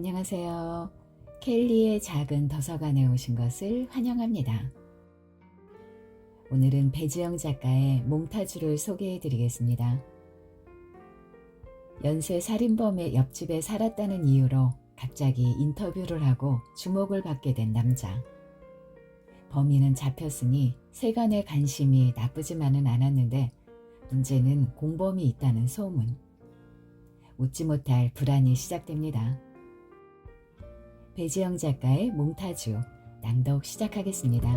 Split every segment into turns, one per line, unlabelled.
안녕하세요. 켈리의 작은 도서관에 오신 것을 환영합니다. 오늘은 배지영 작가의 몽타주를 소개해 드리겠습니다. 연쇄 살인범의 옆집에 살았다는 이유로 갑자기 인터뷰를 하고 주목을 받게 된 남자. 범인은 잡혔으니 세간의 관심이 나쁘지만은 않았는데 문제는 공범이 있다는 소문. 웃지 못할 불안이 시작됩니다. 배지영 작가의 몽타주 낭독 시작하겠습니다.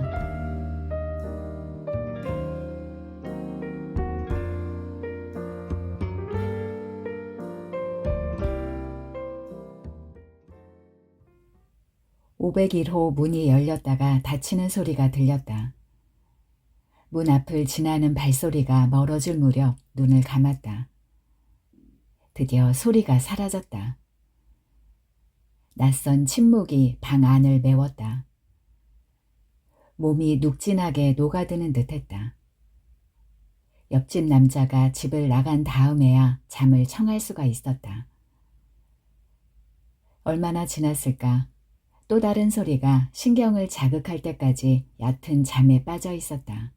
(501호) 문이 열렸다가 닫히는 소리가 들렸다. 문 앞을 지나는 발소리가 멀어질 무렵 눈을 감았다. 드디어 소리가 사라졌다. 낯선 침묵이 방 안을 메웠다. 몸이 눅진하게 녹아드는 듯했다. 옆집 남자가 집을 나간 다음에야 잠을 청할 수가 있었다. 얼마나 지났을까? 또 다른 소리가 신경을 자극할 때까지 얕은 잠에 빠져 있었다.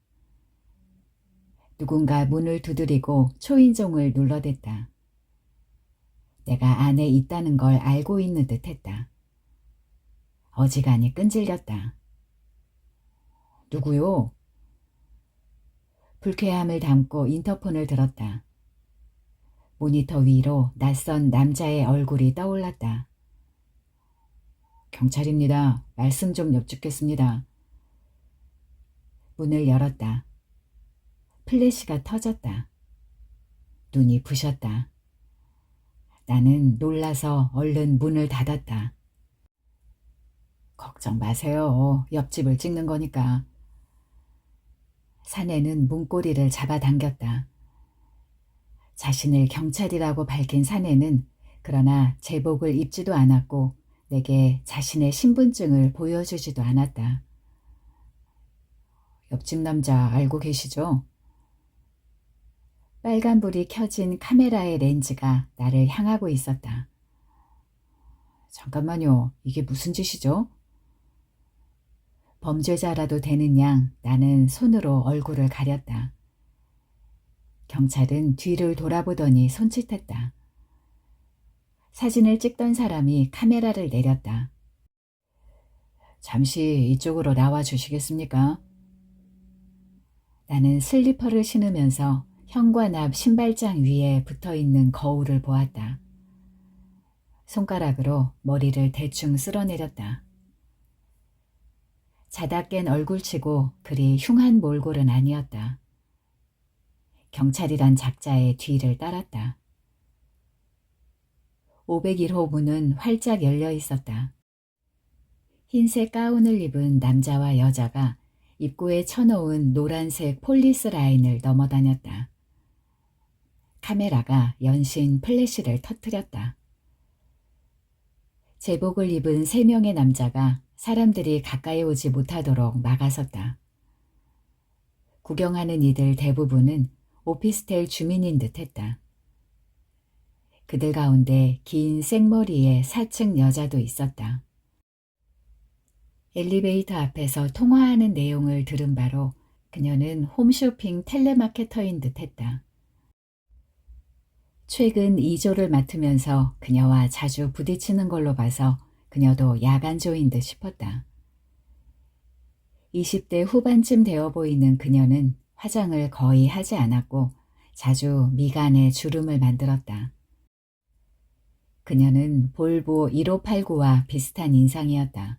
누군가 문을 두드리고 초인종을 눌러댔다. 내가 안에 있다는 걸 알고 있는 듯했다. 어지간히 끈질겼다. 누구요? 불쾌함을 담고 인터폰을 들었다. 모니터 위로 낯선 남자의 얼굴이 떠올랐다. 경찰입니다. 말씀 좀 여쭙겠습니다. 문을 열었다. 플래시가 터졌다. 눈이 부셨다. 나는 놀라서 얼른 문을 닫았다. 걱정 마세요. 옆집을 찍는 거니까. 사내는 문고리를 잡아당겼다. 자신을 경찰이라고 밝힌 사내는 그러나 제복을 입지도 않았고 내게 자신의 신분증을 보여주지도 않았다. 옆집 남자 알고 계시죠? 빨간불이 켜진 카메라의 렌즈가 나를 향하고 있었다. 잠깐만요. 이게 무슨 짓이죠? 범죄자라도 되는 양 나는 손으로 얼굴을 가렸다. 경찰은 뒤를 돌아보더니 손짓했다. 사진을 찍던 사람이 카메라를 내렸다. 잠시 이쪽으로 나와 주시겠습니까? 나는 슬리퍼를 신으면서 현관앞 신발장 위에 붙어있는 거울을 보았다. 손가락으로 머리를 대충 쓸어내렸다. 자다 깬 얼굴치고 그리 흉한 몰골은 아니었다. 경찰이란 작자의 뒤를 따랐다. 501호 문은 활짝 열려 있었다. 흰색 가운을 입은 남자와 여자가 입구에 쳐놓은 노란색 폴리스 라인을 넘어다녔다. 카메라가 연신 플래시를 터뜨렸다. 제복을 입은 3명의 남자가 사람들이 가까이 오지 못하도록 막아섰다. 구경하는 이들 대부분은 오피스텔 주민인 듯했다. 그들 가운데 긴 생머리의 사측 여자도 있었다. 엘리베이터 앞에서 통화하는 내용을 들은 바로 그녀는 홈쇼핑 텔레마케터인 듯했다. 최근 2조를 맡으면서 그녀와 자주 부딪히는 걸로 봐서 그녀도 야간조인 듯 싶었다. 20대 후반쯤 되어 보이는 그녀는 화장을 거의 하지 않았고 자주 미간에 주름을 만들었다. 그녀는 볼보 1589와 비슷한 인상이었다.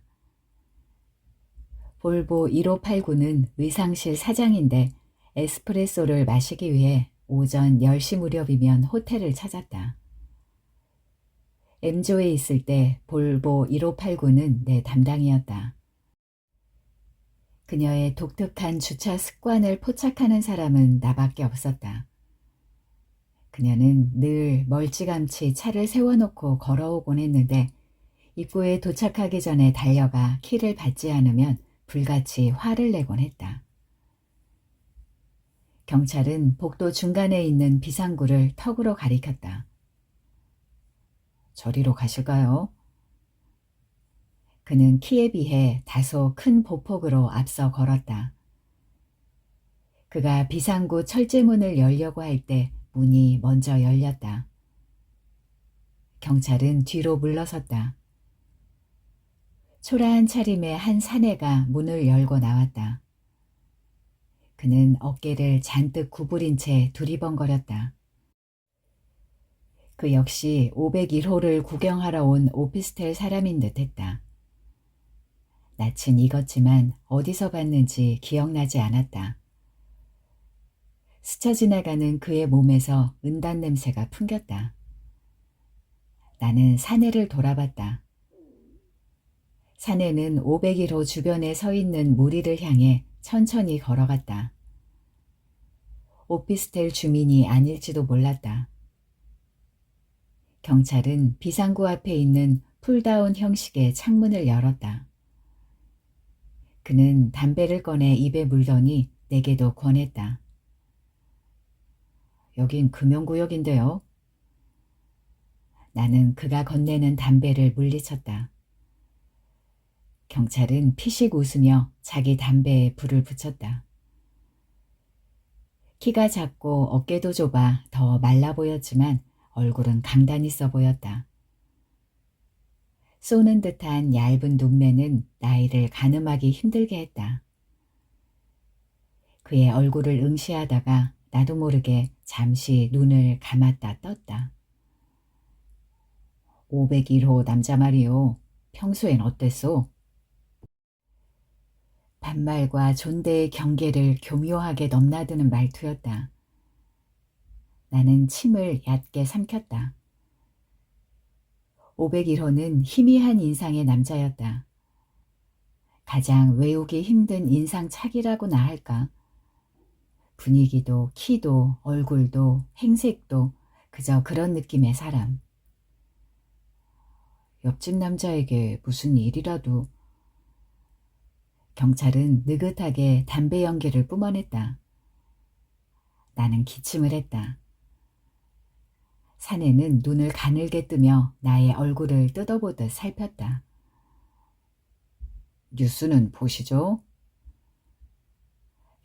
볼보 1589는 의상실 사장인데 에스프레소를 마시기 위해 오전 10시 무렵이면 호텔을 찾았다. M조에 있을 때 볼보 1589는 내 담당이었다. 그녀의 독특한 주차 습관을 포착하는 사람은 나밖에 없었다. 그녀는 늘 멀찌감치 차를 세워놓고 걸어오곤 했는데 입구에 도착하기 전에 달려가 키를 받지 않으면 불같이 화를 내곤 했다. 경찰은 복도 중간에 있는 비상구를 턱으로 가리켰다. 저리로 가실까요? 그는 키에 비해 다소 큰 보폭으로 앞서 걸었다. 그가 비상구 철제문을 열려고 할 때 문이 먼저 열렸다. 경찰은 뒤로 물러섰다. 초라한 차림의 한 사내가 문을 열고 나왔다. 그는 어깨를 잔뜩 구부린 채 두리번거렸다. 그 역시 501호를 구경하러 온 오피스텔 사람인 듯했다. 낯은 익었지만 어디서 봤는지 기억나지 않았다. 스쳐 지나가는 그의 몸에서 은단 냄새가 풍겼다. 나는 사내를 돌아봤다. 사내는 501호 주변에 서 있는 무리를 향해 천천히 걸어갔다. 오피스텔 주민이 아닐지도 몰랐다. 경찰은 비상구 앞에 있는 풀다운 형식의 창문을 열었다. 그는 담배를 꺼내 입에 물더니 내게도 권했다. 여긴 금연구역인데요. 나는 그가 건네는 담배를 물리쳤다. 경찰은 피식 웃으며 자기 담배에 불을 붙였다. 키가 작고 어깨도 좁아 더 말라 보였지만 얼굴은 강단 있어 보였다. 쏘는 듯한 얇은 눈매는 나이를 가늠하기 힘들게 했다. 그의 얼굴을 응시하다가 나도 모르게 잠시 눈을 감았다 떴다. 501호 남자 말이요. 평소엔 어땠소? 반말과 존대의 경계를 교묘하게 넘나드는 말투였다. 나는 침을 얕게 삼켰다. 501호는 희미한 인상의 남자였다. 가장 외우기 힘든 인상착이라고나 할까. 분위기도 키도 얼굴도 행색도 그저 그런 느낌의 사람. 옆집 남자에게 무슨 일이라도. 경찰은 느긋하게 담배 연기를 뿜어냈다. 나는 기침을 했다. 사내는 눈을 가늘게 뜨며 나의 얼굴을 뜯어보듯 살폈다. 뉴스는 보시죠?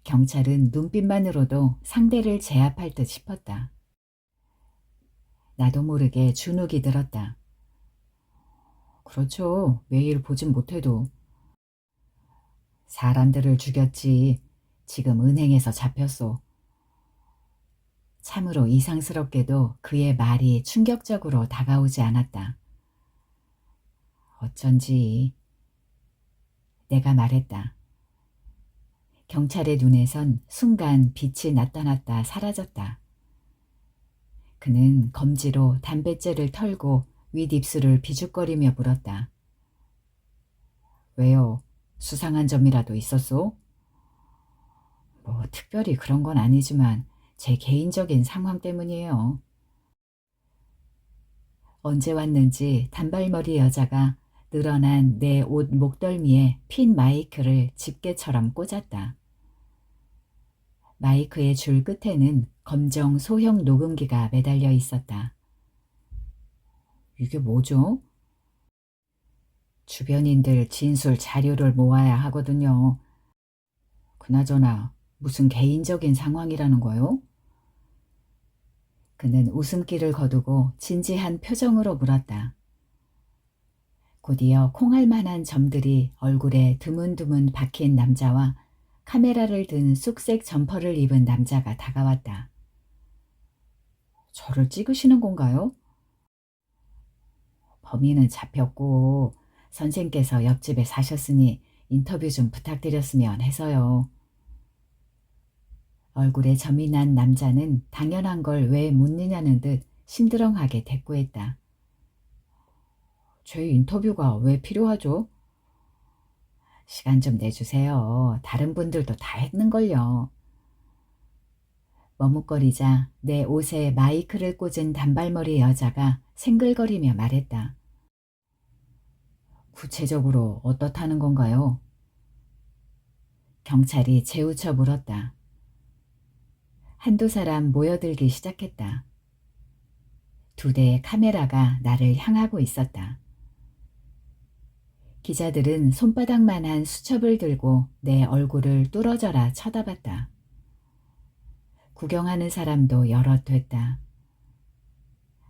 경찰은 눈빛만으로도 상대를 제압할 듯 싶었다. 나도 모르게 주눅이 들었다. 그렇죠. 매일 보진 못해도. 사람들을 죽였지. 지금 은행에서 잡혔소. 참으로 이상스럽게도 그의 말이 충격적으로 다가오지 않았다. 어쩐지. 내가 말했다. 경찰의 눈에선 순간 빛이 나타났다 사라졌다. 그는 검지로 담뱃재를 털고 윗입술을 비죽거리며 물었다. 왜요? 수상한 점이라도 있었소? 뭐 특별히 그런 건 아니지만 제 개인적인 상황 때문이에요. 언제 왔는지 단발머리 여자가 늘어난 내 옷 목덜미에 핀 마이크를 집게처럼 꽂았다. 마이크의 줄 끝에는 검정 소형 녹음기가 매달려 있었다. 이게 뭐죠? 주변인들 진술 자료를 모아야 하거든요. 그나저나 무슨 개인적인 상황이라는 거요? 그는 웃음기를 거두고 진지한 표정으로 물었다. 곧이어 콩할 만한 점들이 얼굴에 드문드문 박힌 남자와 카메라를 든 쑥색 점퍼를 입은 남자가 다가왔다. 저를 찍으시는 건가요? 범인은 잡혔고 선생께서 옆집에 사셨으니 인터뷰 좀 부탁드렸으면 해서요. 얼굴에 점이 난 남자는 당연한 걸 왜 묻느냐는 듯 심드렁하게 대꾸했다. 제 인터뷰가 왜 필요하죠? 시간 좀 내주세요. 다른 분들도 다 했는걸요. 머뭇거리자 내 옷에 마이크를 꽂은 단발머리 여자가 생글거리며 말했다. 구체적으로 어떻다는 건가요? 경찰이 재우쳐 물었다. 한두 사람 모여들기 시작했다. 2대의 카메라가 나를 향하고 있었다. 기자들은 손바닥만한 수첩을 들고 내 얼굴을 뚫어져라 쳐다봤다. 구경하는 사람도 여럿 됐다.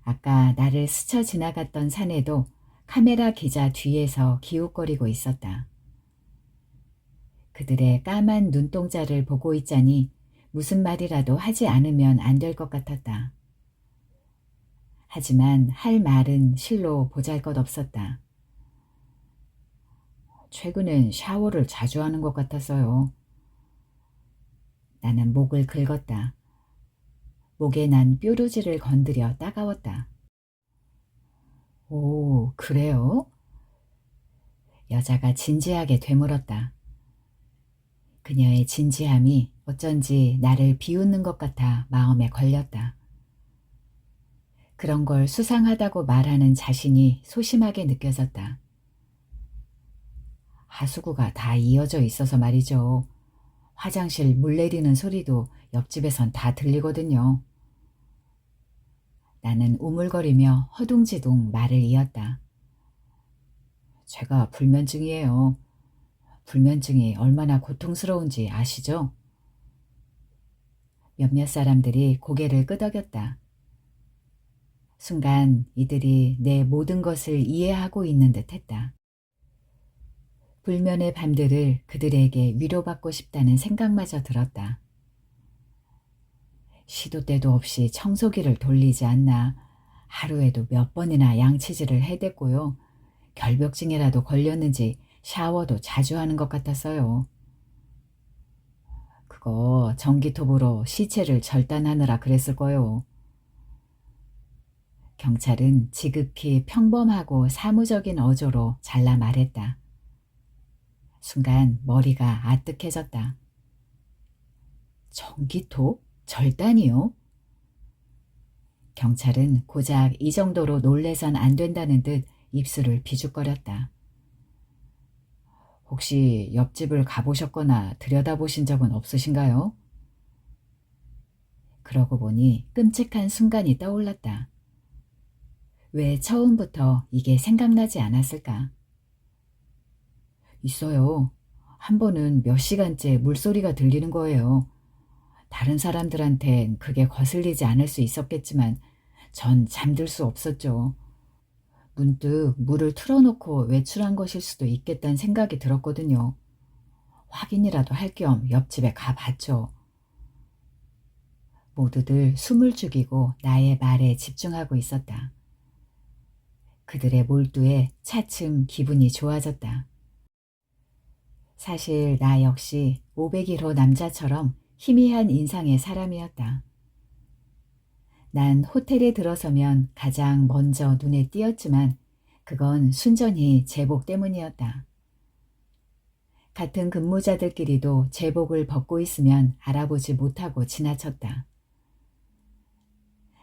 아까 나를 스쳐 지나갔던 사내도 카메라 기자 뒤에서 기웃거리고 있었다. 그들의 까만 눈동자를 보고 있자니 무슨 말이라도 하지 않으면 안 될 것 같았다. 하지만 할 말은 실로 보잘것없었다. 최근엔 샤워를 자주 하는 것 같아서요. 나는 목을 긁었다. 목에 난 뾰루지를 건드려 따가웠다. 오, 그래요? 여자가 진지하게 되물었다. 그녀의 진지함이 어쩐지 나를 비웃는 것 같아 마음에 걸렸다. 그런 걸 수상하다고 말하는 자신이 소심하게 느껴졌다. 하수구가 다 이어져 있어서 말이죠. 화장실 물 내리는 소리도 옆집에선 다 들리거든요. 나는 우물거리며 허둥지둥 말을 이었다. 제가 불면증이에요. 불면증이 얼마나 고통스러운지 아시죠? 몇몇 사람들이 고개를 끄덕였다. 순간 이들이 내 모든 것을 이해하고 있는 듯 했다. 불면의 밤들을 그들에게 위로받고 싶다는 생각마저 들었다. 시도 때도 없이 청소기를 돌리지 않나 하루에도 몇 번이나 양치질을 해댔고요. 결벽증이라도 걸렸는지 샤워도 자주 하는 것 같았어요. 그거 전기톱으로 시체를 절단하느라 그랬을 거요. 경찰은 지극히 평범하고 사무적인 어조로 잘라 말했다. 순간 머리가 아뜩해졌다. 전기톱? 절단이요? 경찰은 고작 이 정도로 놀래선 안 된다는 듯 입술을 비죽거렸다. 혹시 옆집을 가보셨거나 들여다보신 적은 없으신가요? 그러고 보니 끔찍한 순간이 떠올랐다. 왜 처음부터 이게 생각나지 않았을까? 있어요. 한 번은 몇 시간째 물소리가 들리는 거예요. 다른 사람들한텐 그게 거슬리지 않을 수 있었겠지만 전 잠들 수 없었죠. 문득 물을 틀어놓고 외출한 것일 수도 있겠다는 생각이 들었거든요. 확인이라도 할 겸 옆집에 가봤죠. 모두들 숨을 죽이고 나의 말에 집중하고 있었다. 그들의 몰두에 차츰 기분이 좋아졌다. 사실 나 역시 501호 남자처럼 희미한 인상의 사람이었다. 난 호텔에 들어서면 가장 먼저 눈에 띄었지만 그건 순전히 제복 때문이었다. 같은 근무자들끼리도 제복을 벗고 있으면 알아보지 못하고 지나쳤다.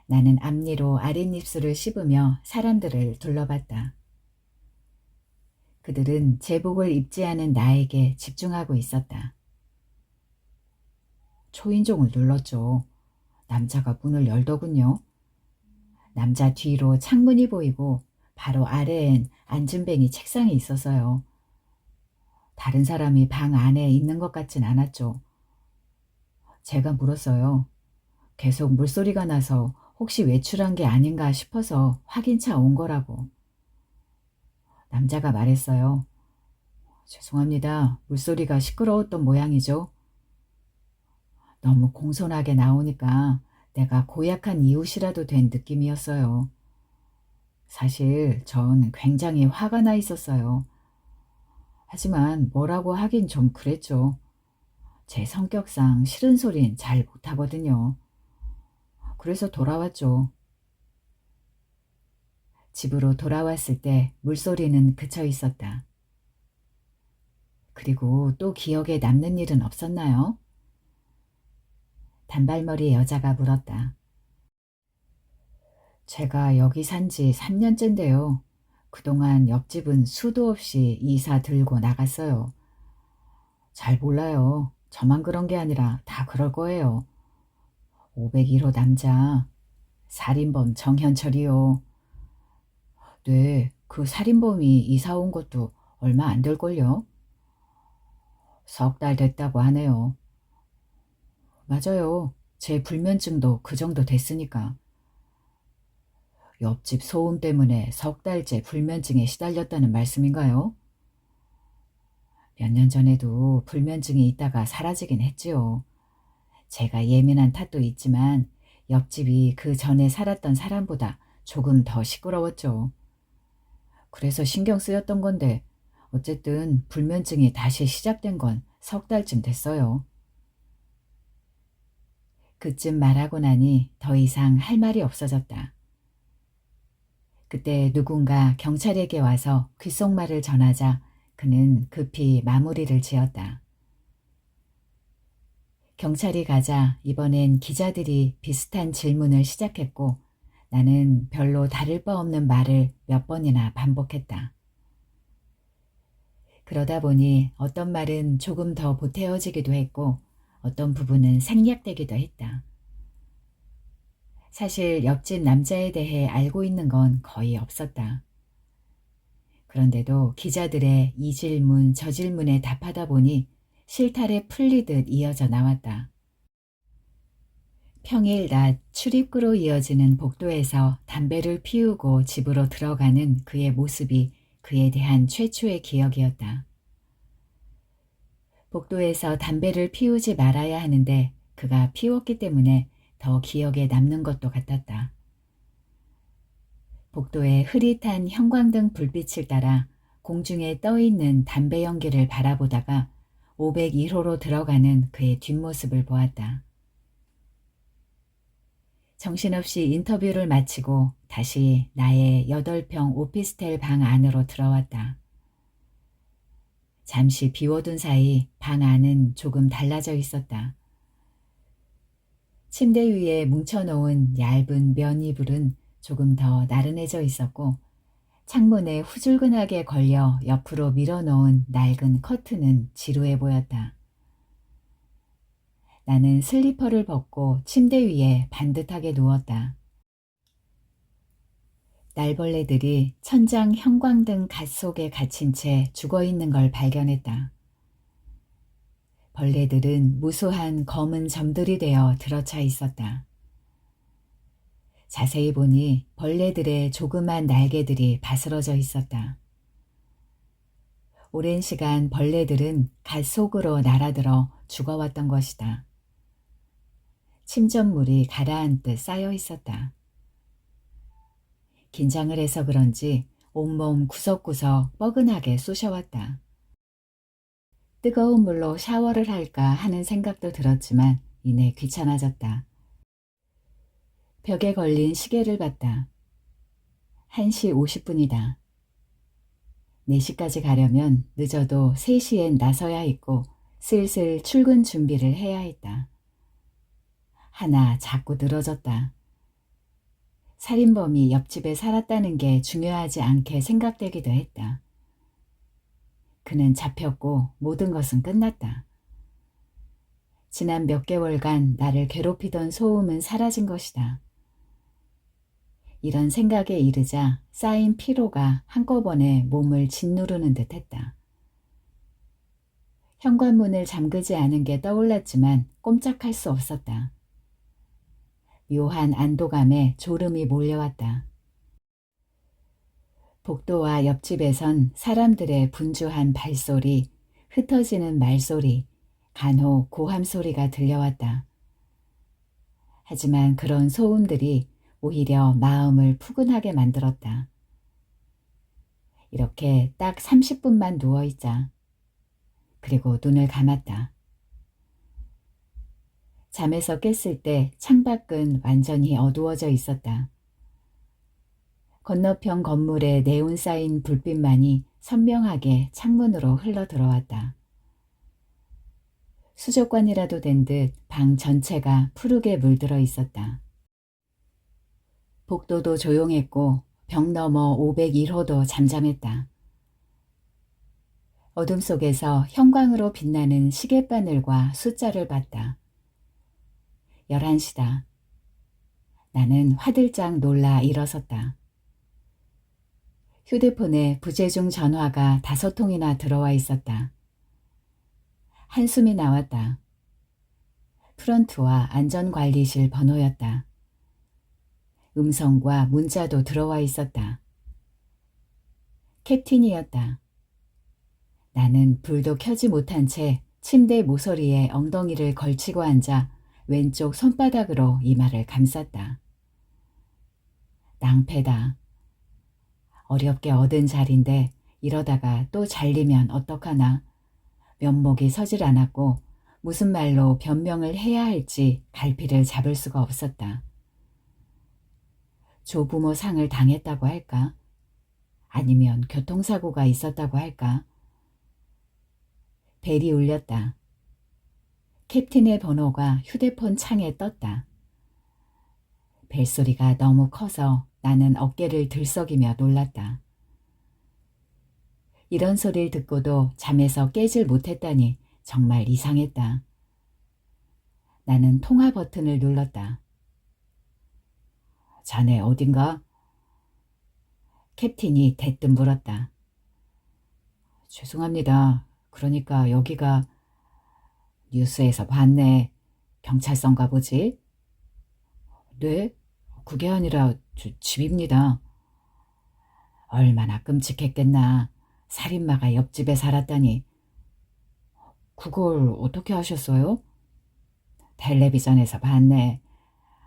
나는 앞니로 아랫입술을 씹으며 사람들을 둘러봤다. 그들은 제복을 입지 않은 나에게 집중하고 있었다. 초인종을 눌렀죠. 남자가 문을 열더군요. 남자 뒤로 창문이 보이고 바로 아래엔 앉은뱅이 책상이 있어서요. 다른 사람이 방 안에 있는 것 같진 않았죠. 제가 물었어요. 계속 물소리가 나서 혹시 외출한 게 아닌가 싶어서 확인차 온 거라고. 남자가 말했어요. 죄송합니다. 물소리가 시끄러웠던 모양이죠. 너무 공손하게 나오니까 내가 고약한 이웃이라도 된 느낌이었어요. 사실 전 굉장히 화가 나 있었어요. 하지만 뭐라고 하긴 좀 그랬죠. 제 성격상 싫은 소린 잘 못하거든요. 그래서 돌아왔죠. 집으로 돌아왔을 때 물소리는 그쳐 있었다. 그리고 또 기억에 남는 일은 없었나요? 단발머리 여자가 물었다. 제가 여기 산 지 3년째인데요. 그동안 옆집은 수도 없이 이사 들고 나갔어요. 잘 몰라요. 저만 그런 게 아니라 다 그럴 거예요. 501호 남자, 살인범 정현철이요. 네, 그 살인범이 이사 온 것도 얼마 안 될걸요? 석 달 됐다고 하네요. 맞아요. 제 불면증도 그 정도 됐으니까. 옆집 소음 때문에 석 달째 불면증에 시달렸다는 말씀인가요? 몇 년 전에도 불면증이 있다가 사라지긴 했지요. 제가 예민한 탓도 있지만 옆집이 그 전에 살았던 사람보다 조금 더 시끄러웠죠. 그래서 신경 쓰였던 건데 어쨌든 불면증이 다시 시작된 건 석 달쯤 됐어요. 그쯤 말하고 나니 더 이상 할 말이 없어졌다. 그때 누군가 경찰에게 와서 귓속말을 전하자 그는 급히 마무리를 지었다. 경찰이 가자 이번엔 기자들이 비슷한 질문을 시작했고 나는 별로 다를 바 없는 말을 몇 번이나 반복했다. 그러다 보니 어떤 말은 조금 더 보태어지기도 했고 어떤 부분은 생략되기도 했다. 사실 옆집 남자에 대해 알고 있는 건 거의 없었다. 그런데도 기자들의 이 질문 저 질문에 답하다 보니 실타래 풀리듯 이어져 나왔다. 평일 낮 출입구로 이어지는 복도에서 담배를 피우고 집으로 들어가는 그의 모습이 그에 대한 최초의 기억이었다. 복도에서 담배를 피우지 말아야 하는데 그가 피웠기 때문에 더 기억에 남는 것도 같았다. 복도의 흐릿한 형광등 불빛을 따라 공중에 떠있는 담배 연기를 바라보다가 501호로 들어가는 그의 뒷모습을 보았다. 정신없이 인터뷰를 마치고 다시 나의 8평 오피스텔 방 안으로 들어왔다. 잠시 비워둔 사이 방 안은 조금 달라져 있었다. 침대 위에 뭉쳐놓은 얇은 면 이불은 조금 더 나른해져 있었고 창문에 후줄근하게 걸려 옆으로 밀어놓은 낡은 커튼은 지루해 보였다. 나는 슬리퍼를 벗고 침대 위에 반듯하게 누웠다. 날벌레들이 천장 형광등 갓 속에 갇힌 채 죽어있는 걸 발견했다. 벌레들은 무수한 검은 점들이 되어 들어차 있었다. 자세히 보니 벌레들의 조그만 날개들이 바스러져 있었다. 오랜 시간 벌레들은 갓 속으로 날아들어 죽어왔던 것이다. 침전물이 가라앉듯 쌓여 있었다. 긴장을 해서 그런지 온몸 구석구석 뻐근하게 쑤셔왔다. 뜨거운 물로 샤워를 할까 하는 생각도 들었지만 이내 귀찮아졌다. 벽에 걸린 시계를 봤다. 1시 50분이다. 4시까지 가려면 늦어도 3시엔 나서야 했고 슬슬 출근 준비를 해야 했다. 하나 자꾸 늘어졌다. 살인범이 옆집에 살았다는 게 중요하지 않게 생각되기도 했다. 그는 잡혔고 모든 것은 끝났다. 지난 몇 개월간 나를 괴롭히던 소음은 사라진 것이다. 이런 생각에 이르자 쌓인 피로가 한꺼번에 몸을 짓누르는 듯 했다. 현관문을 잠그지 않은 게 떠올랐지만 꼼짝할 수 없었다. 묘한 안도감에 졸음이 몰려왔다. 복도와 옆집에선 사람들의 분주한 발소리, 흩어지는 말소리, 간혹 고함 소리가 들려왔다. 하지만 그런 소음들이 오히려 마음을 푸근하게 만들었다. 이렇게 딱 30분만 누워있자. 그리고 눈을 감았다. 잠에서 깼을 때 창밖은 완전히 어두워져 있었다. 건너편 건물에 네온 쌓인 불빛만이 선명하게 창문으로 흘러 들어왔다. 수족관이라도 된 듯 방 전체가 푸르게 물들어 있었다. 복도도 조용했고 벽 너머 501호도 잠잠했다. 어둠 속에서 형광으로 빛나는 시계바늘과 숫자를 봤다. 11시다. 나는 화들짝 놀라 일어섰다. 휴대폰에 부재중 전화가 5통이나 들어와 있었다. 한숨이 나왔다. 프런트와 안전관리실 번호였다. 음성과 문자도 들어와 있었다. 캡틴이었다. 나는 불도 켜지 못한 채 침대 모서리에 엉덩이를 걸치고 앉아 왼쪽 손바닥으로 이마를 감쌌다. 낭패다. 어렵게 얻은 자리인데 이러다가 또 잘리면 어떡하나. 면목이 서질 않았고 무슨 말로 변명을 해야 할지 갈피를 잡을 수가 없었다. 조부모 상을 당했다고 할까? 아니면 교통사고가 있었다고 할까? 벨이 울렸다. 캡틴의 번호가 휴대폰 창에 떴다. 벨소리가 너무 커서 나는 어깨를 들썩이며 놀랐다. 이런 소리를 듣고도 잠에서 깨질 못했다니 정말 이상했다. 나는 통화 버튼을 눌렀다. 자네 어딘가? 캡틴이 대뜸 물었다. 죄송합니다. 그러니까 여기가... 뉴스에서 봤네. 경찰서인가 보지? 네? 그게 아니라 집입니다. 얼마나 끔찍했겠나. 살인마가 옆집에 살았다니. 그걸 어떻게 아셨어요? 텔레비전에서 봤네.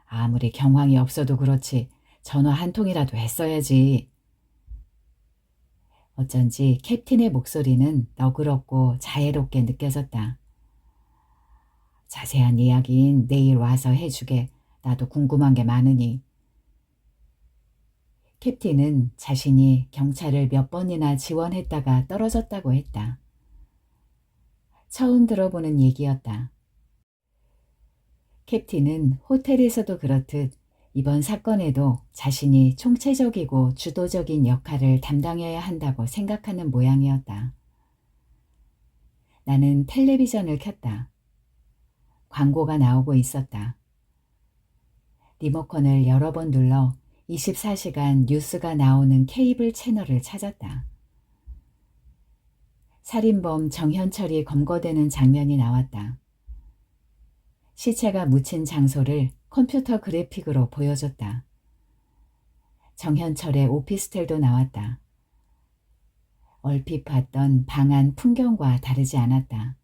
아무리 경황이 없어도 그렇지 전화 한 통이라도 했어야지. 어쩐지 캡틴의 목소리는 너그럽고 자애롭게 느껴졌다. 자세한 이야기는 내일 와서 해주게. 나도 궁금한 게 많으니. 캡틴은 자신이 경찰을 몇 번이나 지원했다가 떨어졌다고 했다. 처음 들어보는 얘기였다. 캡틴은 호텔에서도 그렇듯 이번 사건에도 자신이 총체적이고 주도적인 역할을 담당해야 한다고 생각하는 모양이었다. 나는 텔레비전을 켰다. 광고가 나오고 있었다. 리모컨을 여러 번 눌러 24시간 뉴스가 나오는 케이블 채널을 찾았다. 살인범 정현철이 검거되는 장면이 나왔다. 시체가 묻힌 장소를 컴퓨터 그래픽으로 보여줬다. 정현철의 오피스텔도 나왔다. 얼핏 봤던 방 안 풍경과 다르지 않았다.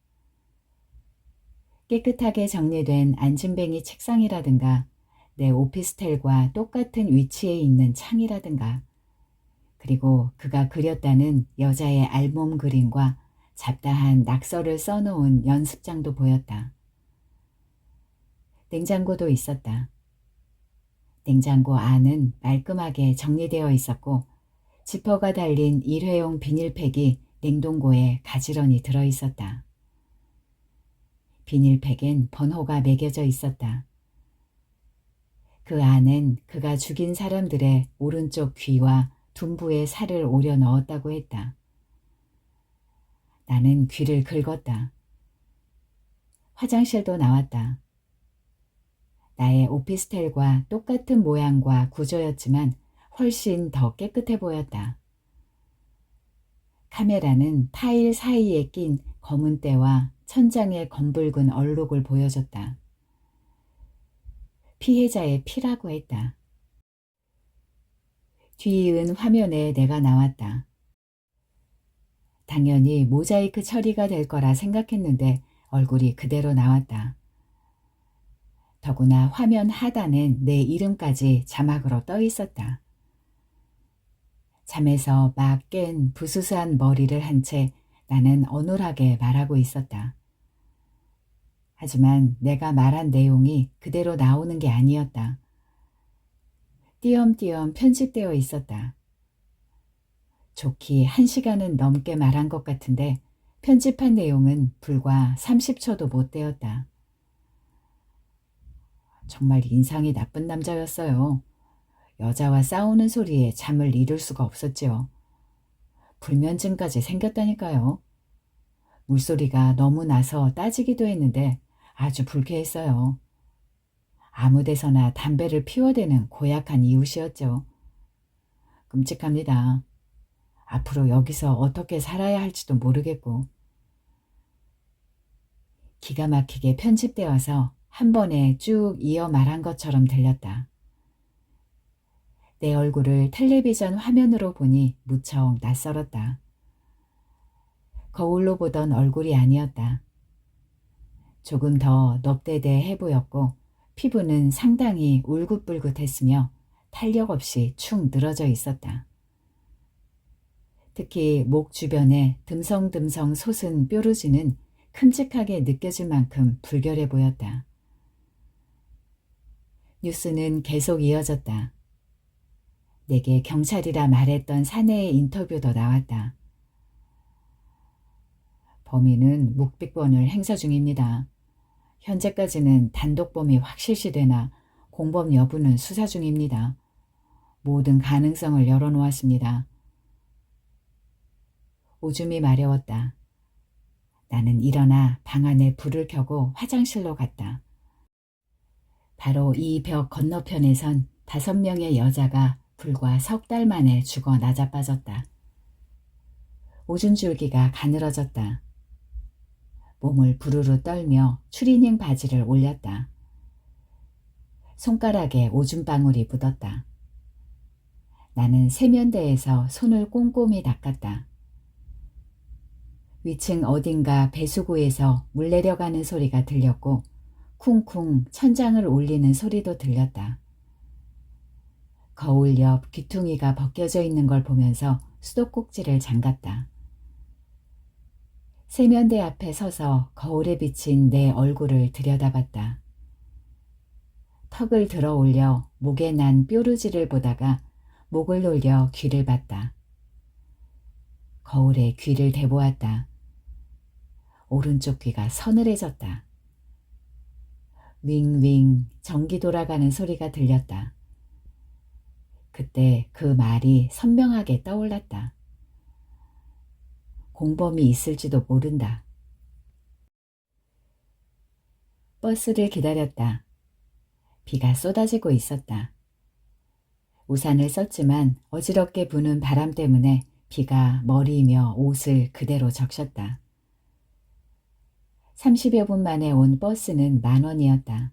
깨끗하게 정리된 앉은뱅이 책상이라든가 내 오피스텔과 똑같은 위치에 있는 창이라든가 그리고 그가 그렸다는 여자의 알몸 그림과 잡다한 낙서를 써놓은 연습장도 보였다. 냉장고도 있었다. 냉장고 안은 말끔하게 정리되어 있었고 지퍼가 달린 일회용 비닐팩이 냉동고에 가지런히 들어있었다. 비닐팩엔 번호가 매겨져 있었다. 그 안엔 그가 죽인 사람들의 오른쪽 귀와 둔부에 살을 오려 넣었다고 했다. 나는 귀를 긁었다. 화장실도 나왔다. 나의 오피스텔과 똑같은 모양과 구조였지만 훨씬 더 깨끗해 보였다. 카메라는 타일 사이에 낀 검은 때와 천장의 검붉은 얼룩을 보여줬다. 피해자의 피라고 했다. 뒤이은 화면에 내가 나왔다. 당연히 모자이크 처리가 될 거라 생각했는데 얼굴이 그대로 나왔다. 더구나 화면 하단엔 내 이름까지 자막으로 떠 있었다. 잠에서 막 깬 부스스한 머리를 한 채 나는 어눌하게 말하고 있었다. 하지만 내가 말한 내용이 그대로 나오는 게 아니었다. 띄엄띄엄 편집되어 있었다. 좋기 1시간은 넘게 말한 것 같은데 편집한 내용은 불과 30초도 못 되었다. 정말 인상이 나쁜 남자였어요. 여자와 싸우는 소리에 잠을 이룰 수가 없었지요. 불면증까지 생겼다니까요. 물소리가 너무 나서 따지기도 했는데 아주 불쾌했어요. 아무 데서나 담배를 피워대는 고약한 이웃이었죠. 끔찍합니다. 앞으로 여기서 어떻게 살아야 할지도 모르겠고. 기가 막히게 편집되어서 한 번에 쭉 이어 말한 것처럼 들렸다. 내 얼굴을 텔레비전 화면으로 보니 무척 낯설었다. 거울로 보던 얼굴이 아니었다. 조금 더 넙대대해 보였고 피부는 상당히 울긋불긋했으며 탄력 없이 축 늘어져 있었다. 특히 목 주변에 듬성듬성 솟은 뾰루지는 큼직하게 느껴질 만큼 불결해 보였다. 뉴스는 계속 이어졌다. 내게 경찰이라 말했던 사내의 인터뷰도 나왔다. 범인은 묵비권을 행사 중입니다. 현재까지는 단독범이 확실시되나 공범 여부는 수사 중입니다. 모든 가능성을 열어놓았습니다. 오줌이 마려웠다. 나는 일어나 방 안에 불을 켜고 화장실로 갔다. 바로 이 벽 건너편에선 5명의 여자가 불과 3달 만에 죽어 나자빠졌다. 오줌 줄기가 가늘어졌다. 몸을 부르르 떨며 추리닝 바지를 올렸다. 손가락에 오줌방울이 묻었다. 나는 세면대에서 손을 꼼꼼히 닦았다. 위층 어딘가 배수구에서 물 내려가는 소리가 들렸고 쿵쿵 천장을 올리는 소리도 들렸다. 거울 옆 귀퉁이가 벗겨져 있는 걸 보면서 수도꼭지를 잠갔다. 세면대 앞에 서서 거울에 비친 내 얼굴을 들여다봤다. 턱을 들어 올려 목에 난 뾰루지를 보다가 목을 돌려 귀를 봤다. 거울에 귀를 대보았다. 오른쪽 귀가 서늘해졌다. 윙윙 전기 돌아가는 소리가 들렸다. 그때 그 말이 선명하게 떠올랐다. 공범이 있을지도 모른다. 버스를 기다렸다. 비가 쏟아지고 있었다. 우산을 썼지만 어지럽게 부는 바람 때문에 비가 머리이며 옷을 그대로 적셨다. 30여 분 만에 온 버스는 10,000원이었다.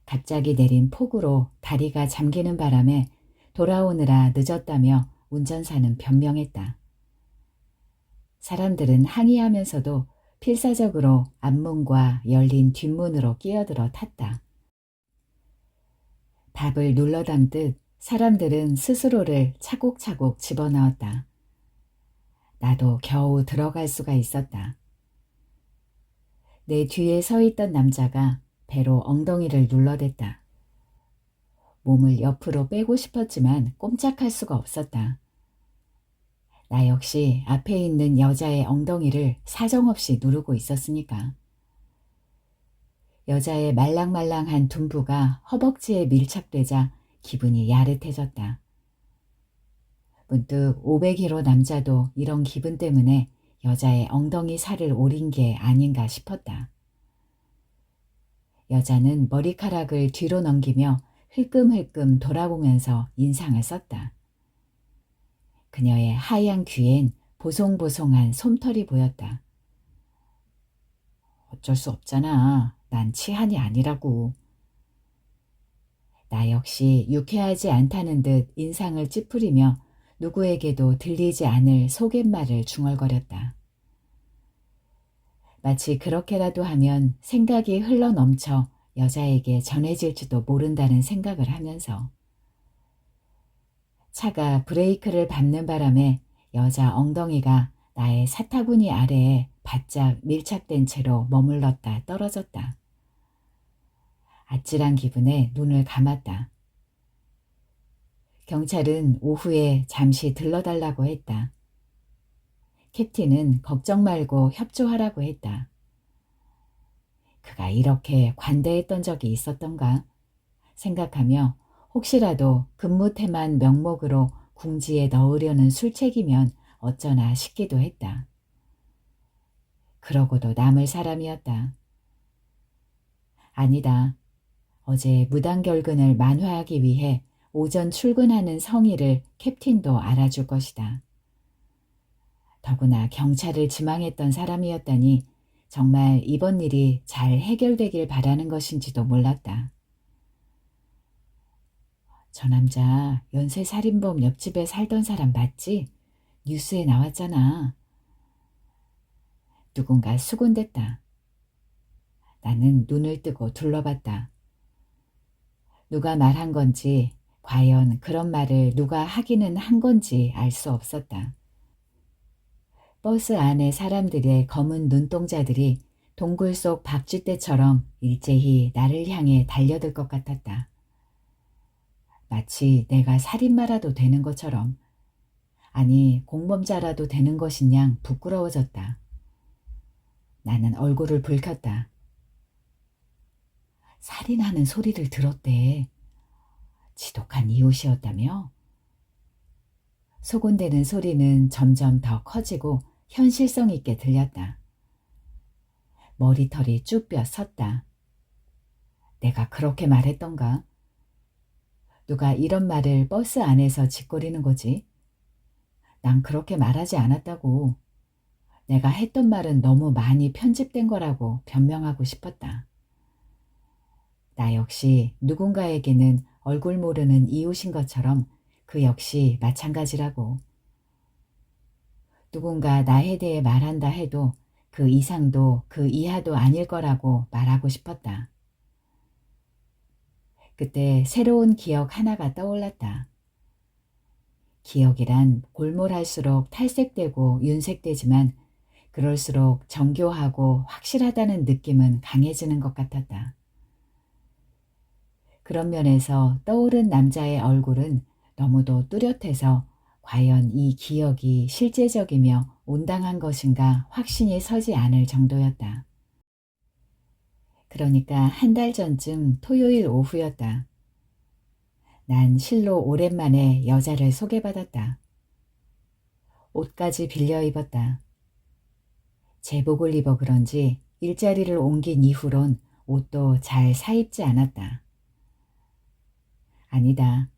갑자기 내린 폭우로 다리가 잠기는 바람에 돌아오느라 늦었다며 운전사는 변명했다. 사람들은 항의하면서도 필사적으로 앞문과 열린 뒷문으로 끼어들어 탔다. 밥을 눌러 담듯 사람들은 스스로를 차곡차곡 집어넣었다. 나도 겨우 들어갈 수가 있었다. 내 뒤에 서 있던 남자가 배로 엉덩이를 눌러댔다. 몸을 옆으로 빼고 싶었지만 꼼짝할 수가 없었다. 나 역시 앞에 있는 여자의 엉덩이를 사정없이 누르고 있었으니까. 여자의 말랑말랑한 둔부가 허벅지에 밀착되자 기분이 야릇해졌다. 문득 500kg 남자도 이런 기분 때문에 여자의 엉덩이 살을 오린 게 아닌가 싶었다. 여자는 머리카락을 뒤로 넘기며 흘끔흘끔 돌아보면서 인상을 썼다. 그녀의 하얀 귀엔 보송보송한 솜털이 보였다. 어쩔 수 없잖아. 난 치한이 아니라고. 나 역시 유쾌하지 않다는 듯 인상을 찌푸리며 누구에게도 들리지 않을 속갯말을 중얼거렸다. 마치 그렇게라도 하면 생각이 흘러넘쳐 여자에게 전해질지도 모른다는 생각을 하면서. 차가 브레이크를 밟는 바람에 여자 엉덩이가 나의 사타구니 아래에 바짝 밀착된 채로 머물렀다 떨어졌다. 아찔한 기분에 눈을 감았다. 경찰은 오후에 잠시 들러달라고 했다. 캡틴은 걱정 말고 협조하라고 했다. 그가 이렇게 관대했던 적이 있었던가 생각하며 혹시라도 근무태만 명목으로 궁지에 넣으려는 술책이면 어쩌나 싶기도 했다. 그러고도 남을 사람이었다. 아니다. 어제 무단결근을 만회하기 위해 오전 출근하는 성의를 캡틴도 알아줄 것이다. 더구나 경찰을 지망했던 사람이었다니 정말 이번 일이 잘 해결되길 바라는 것인지도 몰랐다. 저 남자 연쇄살인범 옆집에 살던 사람 맞지? 뉴스에 나왔잖아. 누군가 수군댔다. 나는 눈을 뜨고 둘러봤다. 누가 말한 건지, 과연 그런 말을 누가 하기는 한 건지 알 수 없었다. 버스 안에 사람들의 검은 눈동자들이 동굴 속 박쥐떼처럼 일제히 나를 향해 달려들 것 같았다. 마치 내가 살인마라도 되는 것처럼, 아니 공범자라도 되는 것인 양 부끄러워졌다. 나는 얼굴을 붉혔다. 살인하는 소리를 들었대. 지독한 이웃이었다며? 소곤대는 소리는 점점 더 커지고 현실성 있게 들렸다. 머리털이 쭈뼛 섰다. 내가 그렇게 말했던가? 누가 이런 말을 버스 안에서 짓거리는 거지? 난 그렇게 말하지 않았다고. 내가 했던 말은 너무 많이 편집된 거라고 변명하고 싶었다. 나 역시 누군가에게는 얼굴 모르는 이웃인 것처럼 그 역시 마찬가지라고. 누군가 나에 대해 말한다 해도 그 이상도 그 이하도 아닐 거라고 말하고 싶었다. 그때 새로운 기억 하나가 떠올랐다. 기억이란 골몰할수록 탈색되고 윤색되지만 그럴수록 정교하고 확실하다는 느낌은 강해지는 것 같았다. 그런 면에서 떠오른 남자의 얼굴은 너무도 뚜렷해서 과연 이 기억이 실제적이며 온당한 것인가 확신이 서지 않을 정도였다. 그러니까 한 달 전쯤 토요일 오후였다. 난 실로 오랜만에 여자를 소개받았다. 옷까지 빌려 입었다. 제복을 입어 그런지 일자리를 옮긴 이후론 옷도 잘 사입지 않았다. 아니다.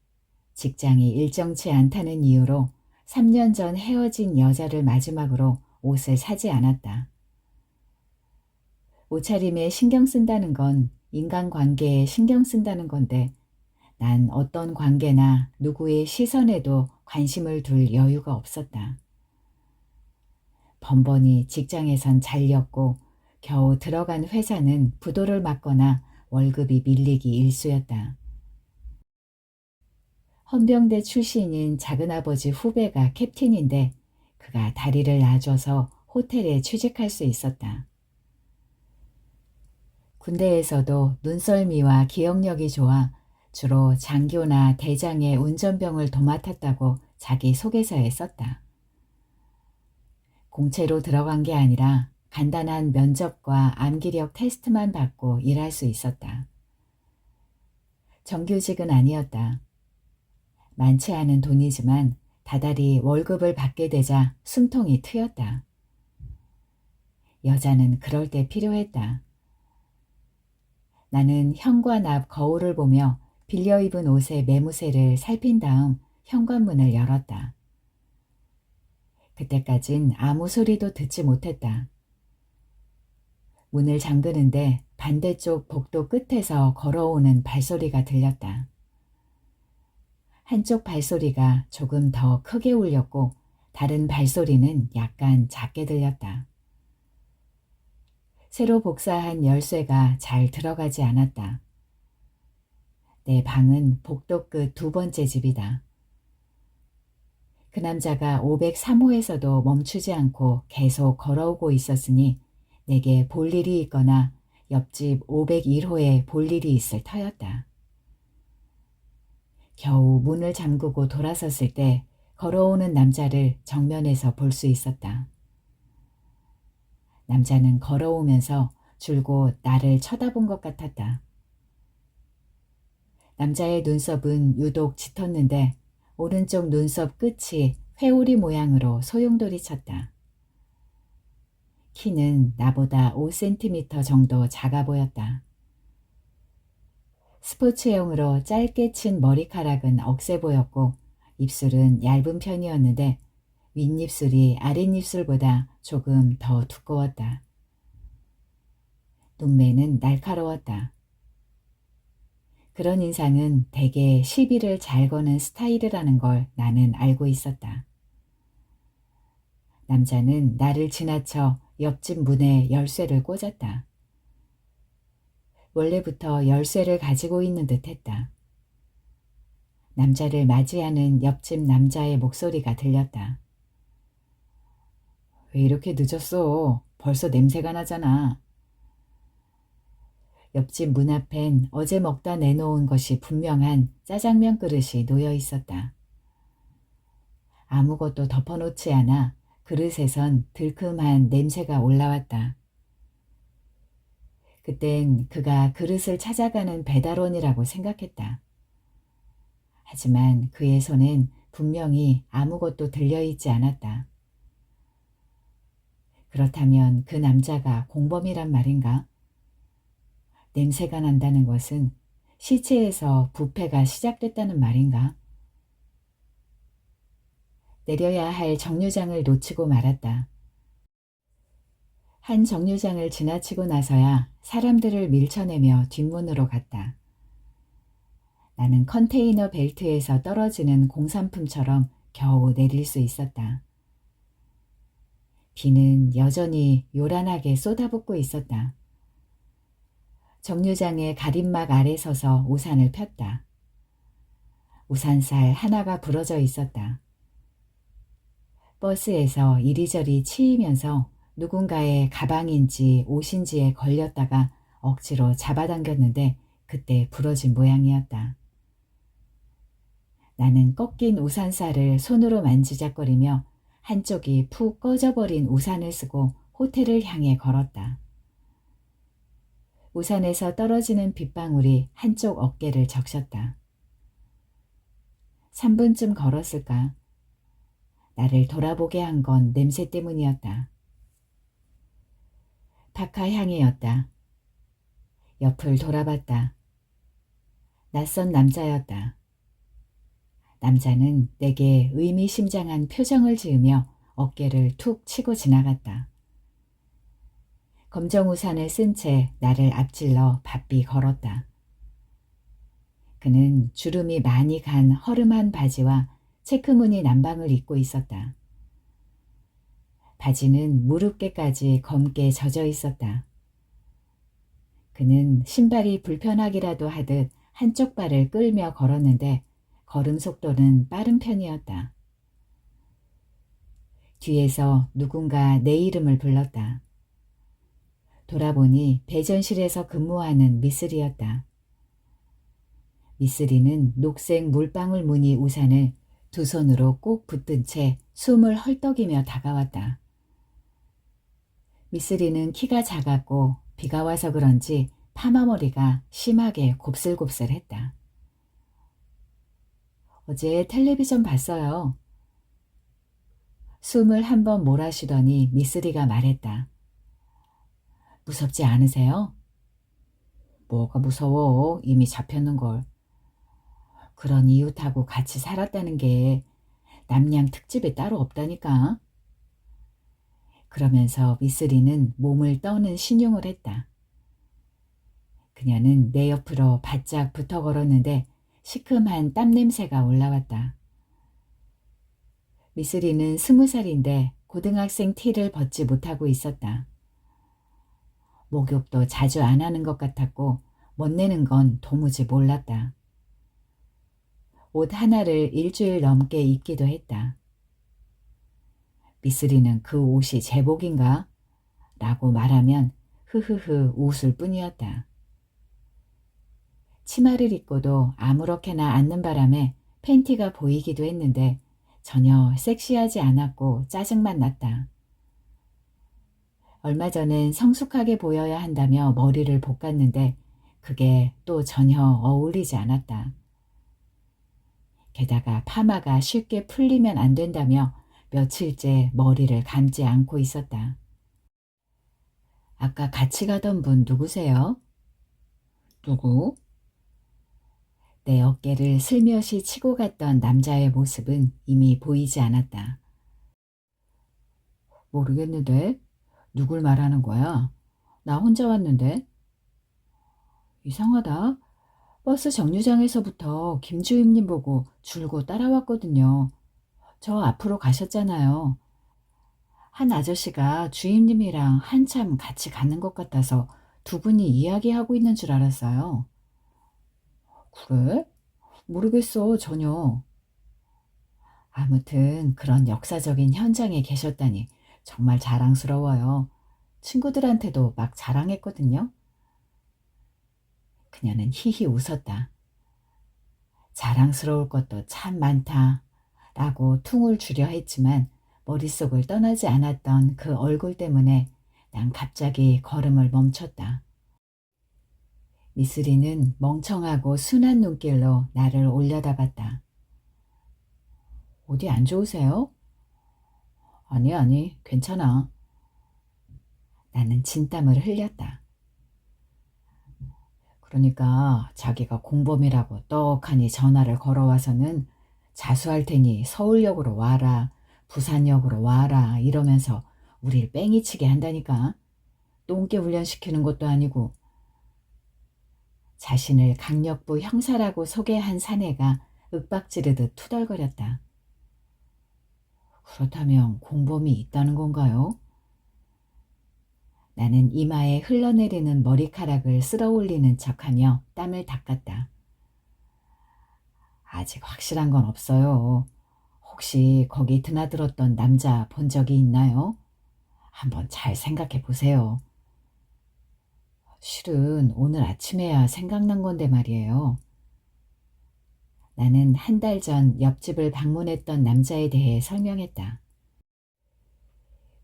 직장이 일정치 않다는 이유로 3년 전 헤어진 여자를 마지막으로 옷을 사지 않았다. 옷차림에 신경 쓴다는 건 인간관계에 신경 쓴다는 건데 난 어떤 관계나 누구의 시선에도 관심을 둘 여유가 없었다. 번번이 직장에선 잘렸고 겨우 들어간 회사는 부도를 맞거나 월급이 밀리기 일쑤였다. 헌병대 출신인 작은아버지 후배가 캡틴인데 그가 다리를 놔줘서 호텔에 취직할 수 있었다. 군대에서도 눈썰미와 기억력이 좋아 주로 장교나 대장의 운전병을 도맡았다고 자기 소개서에 썼다. 공채로 들어간 게 아니라 간단한 면접과 암기력 테스트만 받고 일할 수 있었다. 정규직은 아니었다. 많지 않은 돈이지만 다달이 월급을 받게 되자 숨통이 트였다. 여자는 그럴 때 필요했다. 나는 현관 앞 거울을 보며 빌려 입은 옷의 매무새를 살핀 다음 현관문을 열었다. 그때까진 아무 소리도 듣지 못했다. 문을 잠그는데 반대쪽 복도 끝에서 걸어오는 발소리가 들렸다. 한쪽 발소리가 조금 더 크게 울렸고 다른 발소리는 약간 작게 들렸다. 새로 복사한 열쇠가 잘 들어가지 않았다. 내 방은 복도 끝 두 번째 집이다. 그 남자가 503호에서도 멈추지 않고 계속 걸어오고 있었으니 내게 볼 일이 있거나 옆집 501호에 볼 일이 있을 터였다. 겨우 문을 잠그고 돌아섰을 때 걸어오는 남자를 정면에서 볼 수 있었다. 남자는 걸어오면서 줄곧 나를 쳐다본 것 같았다. 남자의 눈썹은 유독 짙었는데 오른쪽 눈썹 끝이 회오리 모양으로 소용돌이 쳤다. 키는 나보다 5cm 정도 작아 보였다. 스포츠형으로 짧게 친 머리카락은 억세 보였고 입술은 얇은 편이었는데 윗입술이 아랫입술보다 조금 더 두꺼웠다. 눈매는 날카로웠다. 그런 인상은 대개 시비를 잘 거는 스타일이라는 걸 나는 알고 있었다. 남자는 나를 지나쳐 옆집 문에 열쇠를 꽂았다. 원래부터 열쇠를 가지고 있는 듯 했다. 남자를 맞이하는 옆집 남자의 목소리가 들렸다. 왜 이렇게 늦었어? 벌써 냄새가 나잖아. 옆집 문 앞엔 어제 먹다 내놓은 것이 분명한 짜장면 그릇이 놓여 있었다. 아무것도 덮어놓지 않아 그릇에선 들큼한 냄새가 올라왔다. 그땐 그가 그릇을 찾아가는 배달원이라고 생각했다. 하지만 그의 손엔 분명히 아무것도 들려있지 않았다. 그렇다면 그 남자가 공범이란 말인가? 냄새가 난다는 것은 시체에서 부패가 시작됐다는 말인가? 내려야 할 정류장을 놓치고 말았다. 한 정류장을 지나치고 나서야 사람들을 밀쳐내며 뒷문으로 갔다. 나는 컨테이너 벨트에서 떨어지는 공산품처럼 겨우 내릴 수 있었다. 비는 여전히 요란하게 쏟아붓고 있었다. 정류장의 가림막 아래 서서 우산을 폈다. 우산살 하나가 부러져 있었다. 버스에서 이리저리 치이면서 누군가의 가방인지 옷인지에 걸렸다가 억지로 잡아당겼는데 그때 부러진 모양이었다. 나는 꺾인 우산살을 손으로 만지작거리며 한쪽이 푹 꺼져버린 우산을 쓰고 호텔을 향해 걸었다. 우산에서 떨어지는 빗방울이 한쪽 어깨를 적셨다. 3분쯤 걸었을까? 나를 돌아보게 한 건 냄새 때문이었다. 파카 향이었다. 옆을 돌아봤다. 낯선 남자였다. 남자는 내게 의미심장한 표정을 지으며 어깨를 툭 치고 지나갔다. 검정 우산을 쓴 채 나를 앞질러 바삐 걸었다. 그는 주름이 많이 간 허름한 바지와 체크무늬 남방을 입고 있었다. 바지는 무릎께까지 검게 젖어 있었다. 그는 신발이 불편하기라도 하듯 한쪽 발을 끌며 걸었는데 걸음 속도는 빠른 편이었다. 뒤에서 누군가 내 이름을 불렀다. 돌아보니 배전실에서 근무하는 미쓰리였다. 미쓰리는 녹색 물방울 무늬 우산을 두 손으로 꼭 붙든 채 숨을 헐떡이며 다가왔다. 미쓰리는 키가 작았고 비가 와서 그런지 파마머리가 심하게 곱슬곱슬했다. 어제 텔레비전 봤어요. 숨을 한번 몰아쉬더니 미쓰리가 말했다. 무섭지 않으세요? 뭐가 무서워. 이미 잡혔는걸. 그런 이웃하고 같이 살았다는 게 남양 특집에 따로 없다니까. 그러면서 미쓰리는 몸을 떠는 신용을 했다. 그녀는 내 옆으로 바짝 붙어 걸었는데 시큼한 땀 냄새가 올라왔다. 미쓰리는 20살인데 고등학생 티를 벗지 못하고 있었다. 목욕도 자주 안 하는 것 같았고 멋내는 건 도무지 몰랐다. 옷 하나를 일주일 넘게 입기도 했다. 미쓰리는 그 옷이 제복인가? 라고 말하면 흐흐흐 웃을 뿐이었다. 치마를 입고도 아무렇게나 앉는 바람에 팬티가 보이기도 했는데 전혀 섹시하지 않았고 짜증만 났다. 얼마 전엔 성숙하게 보여야 한다며 머리를 볶았는데 그게 또 전혀 어울리지 않았다. 게다가 파마가 쉽게 풀리면 안 된다며 며칠째 머리를 감지 않고 있었다. 아까 같이 가던 분 누구세요? 누구? 내 어깨를 슬며시 치고 갔던 남자의 모습은 이미 보이지 않았다. 모르겠는데? 누굴 말하는 거야? 나 혼자 왔는데? 이상하다. 버스 정류장에서부터 김주임님 보고 줄고 따라왔거든요. 저 앞으로 가셨잖아요. 한 아저씨가 주임님이랑 한참 같이 가는 것 같아서 두 분이 이야기하고 있는 줄 알았어요. 그래? 모르겠어, 전혀. 아무튼 그런 역사적인 현장에 계셨다니 정말 자랑스러워요. 친구들한테도 막 자랑했거든요. 그녀는 히히 웃었다. 자랑스러울 것도 참 많다 라고 퉁을 주려 했지만 머릿속을 떠나지 않았던 그 얼굴 때문에 난 갑자기 걸음을 멈췄다. 미쓰리는 멍청하고 순한 눈길로 나를 올려다봤다. 어디 안 좋으세요? 아니, 아니, 괜찮아. 나는 진땀을 흘렸다. 그러니까 자기가 공범이라고 떡하니 전화를 걸어와서는 자수할 테니 서울역으로 와라, 부산역으로 와라 이러면서 우릴 뺑이치게 한다니까. 똥개 훈련시키는 것도 아니고. 자신을 강력부 형사라고 소개한 사내가 윽박지르듯 투덜거렸다. 그렇다면 공범이 있다는 건가요? 나는 이마에 흘러내리는 머리카락을 쓸어올리는 척하며 땀을 닦았다. 아직 확실한 건 없어요. 혹시 거기 드나들었던 남자 본 적이 있나요? 한번 잘 생각해 보세요. 실은 오늘 아침에야 생각난 건데 말이에요. 나는 한 달 전 옆집을 방문했던 남자에 대해 설명했다.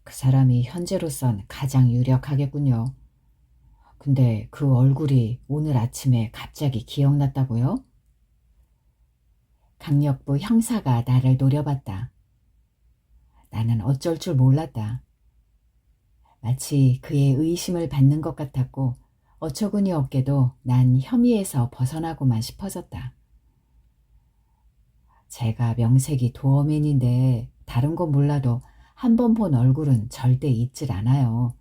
그 사람이 현재로선 가장 유력하겠군요. 근데 그 얼굴이 오늘 아침에 갑자기 기억났다고요? 강력부 형사가 나를 노려봤다. 나는 어쩔 줄 몰랐다. 마치 그의 의심을 받는 것 같았고 어처구니 없게도 난 혐의에서 벗어나고만 싶어졌다. 제가 명색이 도어맨인데 다른 건 몰라도 한 번 본 얼굴은 절대 잊질 않아요.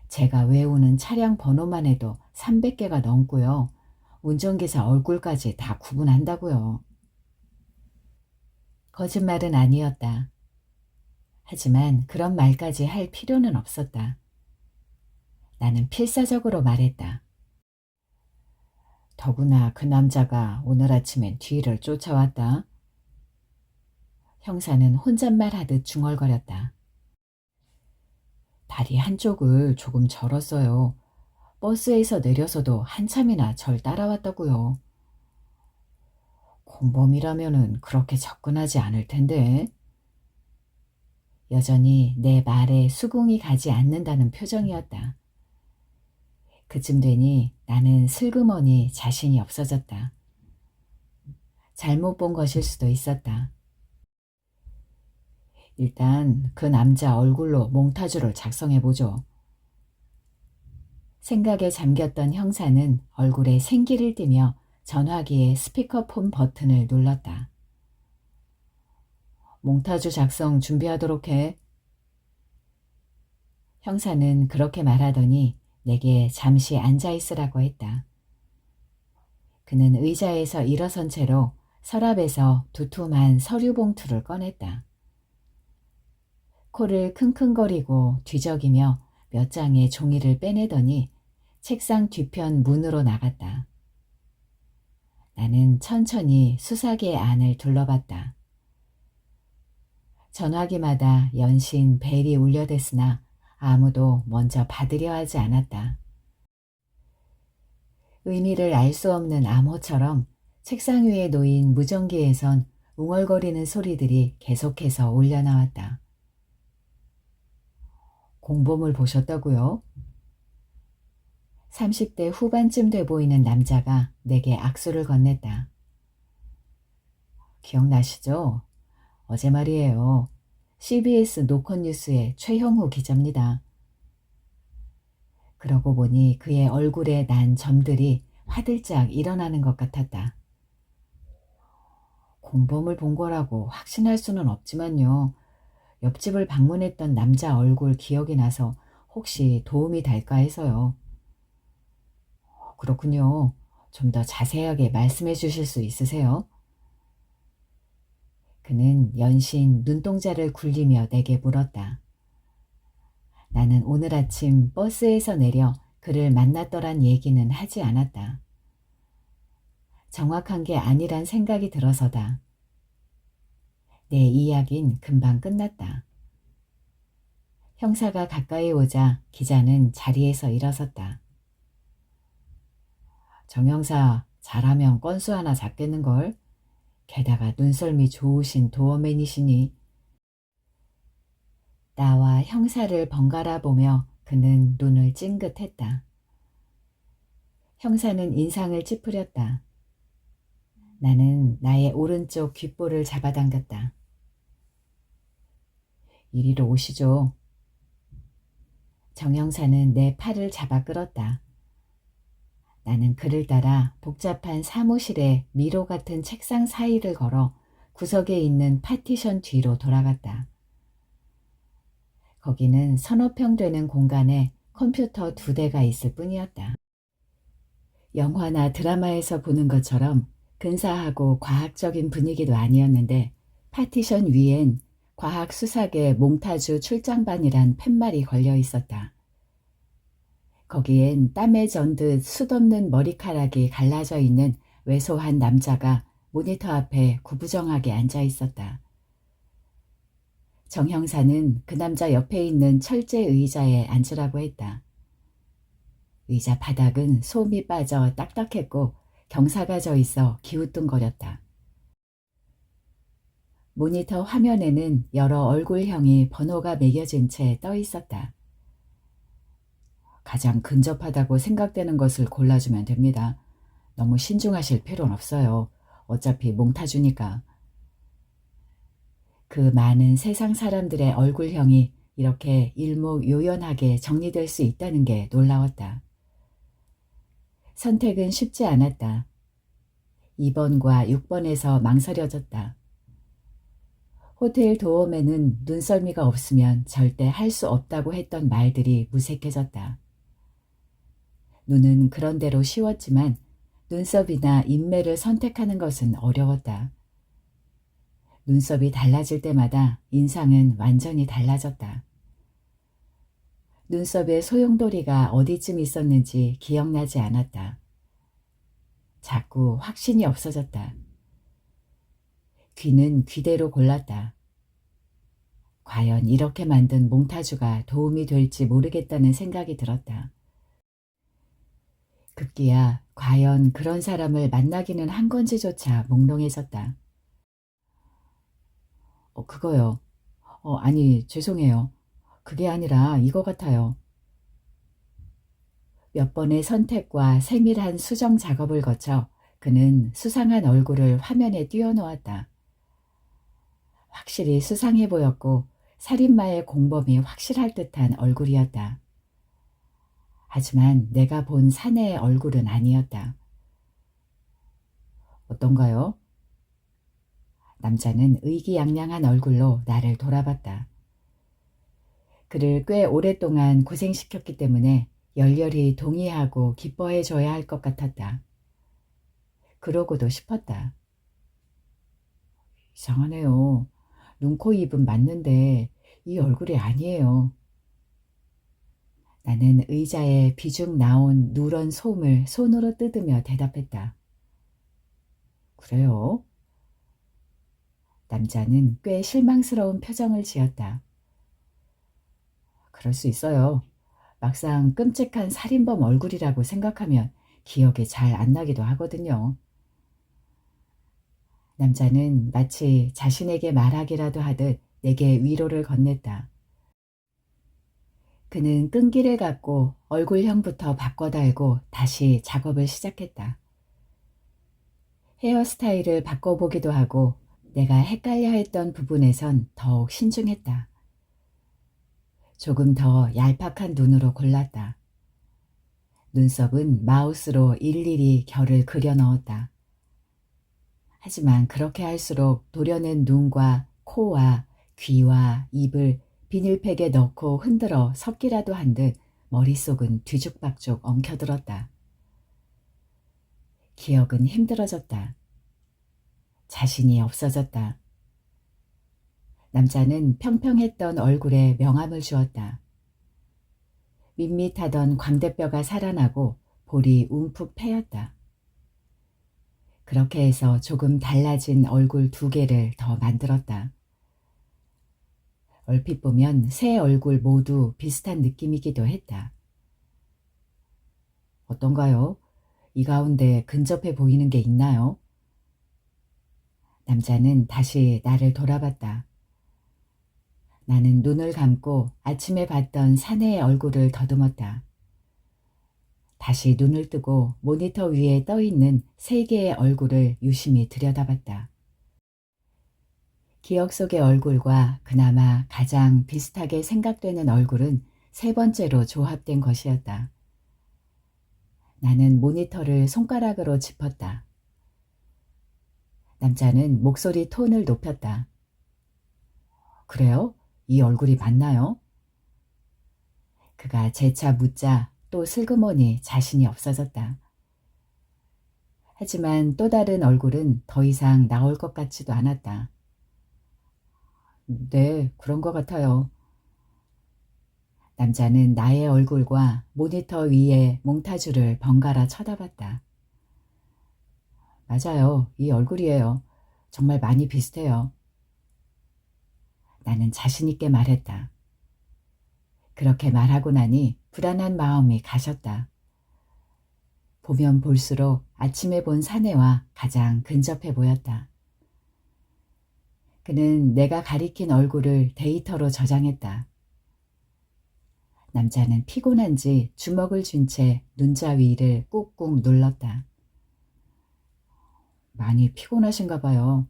제가 외우는 차량 번호만 해도 300개가 넘고요. 운전기사 얼굴까지 다 구분한다고요. 거짓말은 아니었다. 하지만 그런 말까지 할 필요는 없었다. 나는 필사적으로 말했다. 더구나 그 남자가 오늘 아침엔 뒤를 쫓아왔다. 형사는 혼잣말 하듯 중얼거렸다. 다리 한쪽을 조금 절었어요. 버스에서 내려서도 한참이나 절 따라왔다고요. 공범이라면은 그렇게 접근하지 않을 텐데. 여전히 내 말에 수긍이 가지 않는다는 표정이었다. 그쯤 되니 나는 슬그머니 자신이 없어졌다. 잘못 본 것일 수도 있었다. 일단 그 남자 얼굴로 몽타주를 작성해보죠. 생각에 잠겼던 형사는 얼굴에 생기를 띠며 전화기의 스피커폰 버튼을 눌렀다. 몽타주 작성 준비하도록 해. 형사는 그렇게 말하더니 내게 잠시 앉아있으라고 했다. 그는 의자에서 일어선 채로 서랍에서 두툼한 서류 봉투를 꺼냈다. 코를 킁킁거리고 뒤적이며 몇 장의 종이를 빼내더니 책상 뒤편 문으로 나갔다. 나는 천천히 수사기의 안을 둘러봤다. 전화기마다 연신 벨이 울려댔으나 아무도 먼저 받으려 하지 않았다. 의미를 알 수 없는 암호처럼 책상 위에 놓인 무전기에선 웅얼거리는 소리들이 계속해서 울려나왔다. 공범을 보셨다고요? 30대 후반쯤 돼 보이는 남자가 내게 악수를 건넸다. 기억나시죠? 어제 말이에요. CBS 노컷뉴스의 최형우 기자입니다. 그러고 보니 그의 얼굴에 난 점들이 화들짝 일어나는 것 같았다. 공범을 본 거라고 확신할 수는 없지만요. 옆집을 방문했던 남자 얼굴 기억이 나서 혹시 도움이 될까 해서요. 그렇군요. 좀 더 자세하게 말씀해 주실 수 있으세요? 그는 연신 눈동자를 굴리며 내게 물었다. 나는 오늘 아침 버스에서 내려 그를 만났더란 얘기는 하지 않았다. 정확한 게 아니란 생각이 들어서다. 내 이야기는 금방 끝났다. 형사가 가까이 오자 기자는 자리에서 일어섰다. 정 형사, 잘하면 건수 하나 잡겠는걸? 게다가 눈썰미 좋으신 도어맨이시니. 나와 형사를 번갈아 보며 그는 눈을 찡긋했다. 형사는 인상을 찌푸렸다. 나는 나의 오른쪽 귓볼을 잡아당겼다. 이리로 오시죠. 정 형사는 내 팔을 잡아 끌었다. 나는 그를 따라 복잡한 사무실의 미로 같은 책상 사이를 걸어 구석에 있는 파티션 뒤로 돌아갔다. 거기는 서너 평 되는 공간에 컴퓨터 2대가 있을 뿐이었다. 영화나 드라마에서 보는 것처럼 근사하고 과학적인 분위기도 아니었는데 파티션 위엔 과학수사계 몽타주 출장반이란 팻말이 걸려 있었다. 거기엔 땀에 전 듯 숱없는 머리카락이 갈라져 있는 왜소한 남자가 모니터 앞에 구부정하게 앉아 있었다. 정 형사는 그 남자 옆에 있는 철제 의자에 앉으라고 했다. 의자 바닥은 솜이 빠져 딱딱했고 경사가 져 있어 기우뚱거렸다. 모니터 화면에는 여러 얼굴형이 번호가 매겨진 채 떠 있었다. 가장 근접하다고 생각되는 것을 골라주면 됩니다. 너무 신중하실 필요는 없어요. 어차피 몽타주니까. 그 많은 세상 사람들의 얼굴형이 이렇게 일목요연하게 정리될 수 있다는 게 놀라웠다. 선택은 쉽지 않았다. 2번과 6번에서 망설여졌다. 호텔 도어맨은 눈썰미가 없으면 절대 할 수 없다고 했던 말들이 무색해졌다. 눈은 그런대로 쉬웠지만 눈썹이나 인매를 선택하는 것은 어려웠다. 눈썹이 달라질 때마다 인상은 완전히 달라졌다. 눈썹의 소용돌이가 어디쯤 있었는지 기억나지 않았다. 자꾸 확신이 없어졌다. 귀는 귀대로 골랐다. 과연 이렇게 만든 몽타주가 도움이 될지 모르겠다는 생각이 들었다. 급기야 과연 그런 사람을 만나기는 한 건지조차 몽롱해졌다. 그거요. 아니, 죄송해요. 그게 아니라 이거 같아요. 몇 번의 선택과 세밀한 수정 작업을 거쳐 그는 수상한 얼굴을 화면에 띄워놓았다. 확실히 수상해 보였고 살인마의 공범이 확실할 듯한 얼굴이었다. 하지만 내가 본 사내의 얼굴은 아니었다. 어떤가요? 남자는 의기양양한 얼굴로 나를 돌아봤다. 그를 꽤 오랫동안 고생시켰기 때문에 열렬히 동의하고 기뻐해줘야 할 것 같았다. 그러고도 싶었다. 이상하네요. 눈, 코, 입은 맞는데 이 얼굴이 아니에요. 나는 의자에 비죽 나온 누런 솜을 손으로 뜯으며 대답했다. 그래요? 남자는 꽤 실망스러운 표정을 지었다. 그럴 수 있어요. 막상 끔찍한 살인범 얼굴이라고 생각하면 기억이 잘 안 나기도 하거든요. 남자는 마치 자신에게 말하기라도 하듯 내게 위로를 건넸다. 그는 끈기를 갖고 얼굴형부터 바꿔달고 다시 작업을 시작했다. 헤어스타일을 바꿔보기도 하고 내가 헷갈려 했던 부분에선 더욱 신중했다. 조금 더 얄팍한 눈으로 골랐다. 눈썹은 마우스로 일일이 결을 그려 넣었다. 하지만 그렇게 할수록 도려낸 눈과 코와 귀와 입을 비닐팩에 넣고 흔들어 섞기라도 한 듯 머릿속은 뒤죽박죽 엉켜들었다. 기억은 힘들어졌다. 자신이 없어졌다. 남자는 평평했던 얼굴에 명암을 주었다. 밋밋하던 광대뼈가 살아나고 볼이 움푹 패였다. 그렇게 해서 조금 달라진 얼굴 2개를 더 만들었다. 얼핏 보면 새 얼굴 모두 비슷한 느낌이기도 했다. 어떤가요? 이 가운데 근접해 보이는 게 있나요? 남자는 다시 나를 돌아봤다. 나는 눈을 감고 아침에 봤던 사내의 얼굴을 더듬었다. 다시 눈을 뜨고 모니터 위에 떠있는 3개의 얼굴을 유심히 들여다봤다. 기억 속의 얼굴과 그나마 가장 비슷하게 생각되는 얼굴은 3번째로 조합된 것이었다. 나는 모니터를 손가락으로 짚었다. 남자는 목소리 톤을 높였다. 그래요? 이 얼굴이 맞나요? 그가 재차 묻자 또 슬그머니 자신이 없어졌다. 하지만 또 다른 얼굴은 더 이상 나올 것 같지도 않았다. 네, 그런 것 같아요. 남자는 나의 얼굴과 모니터 위에 몽타주를 번갈아 쳐다봤다. 맞아요. 이 얼굴이에요. 정말 많이 비슷해요. 나는 자신 있게 말했다. 그렇게 말하고 나니 불안한 마음이 가셨다. 보면 볼수록 아침에 본 사내와 가장 근접해 보였다. 그는 내가 가리킨 얼굴을 데이터로 저장했다. 남자는 피곤한지 주먹을 쥔 채 눈자 위를 꾹꾹 눌렀다. 많이 피곤하신가 봐요.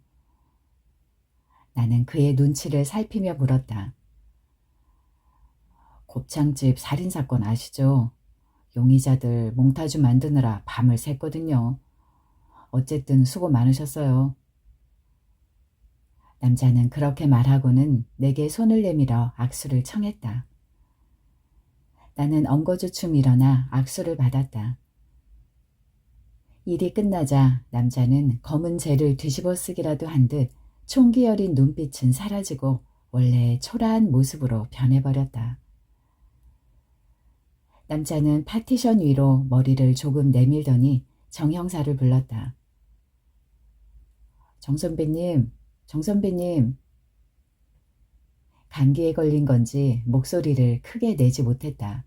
나는 그의 눈치를 살피며 물었다. 곱창집 살인사건 아시죠? 용의자들 몽타주 만드느라 밤을 샜거든요. 어쨌든 수고 많으셨어요. 남자는 그렇게 말하고는 내게 손을 내밀어 악수를 청했다. 나는 엉거주춤 일어나 악수를 받았다. 일이 끝나자 남자는 검은 재를 뒤집어 쓰기라도 한 듯 총기 어린 눈빛은 사라지고 원래 초라한 모습으로 변해버렸다. 남자는 파티션 위로 머리를 조금 내밀더니 정 형사를 불렀다. 정 선배님. 감기에 걸린 건지 목소리를 크게 내지 못했다.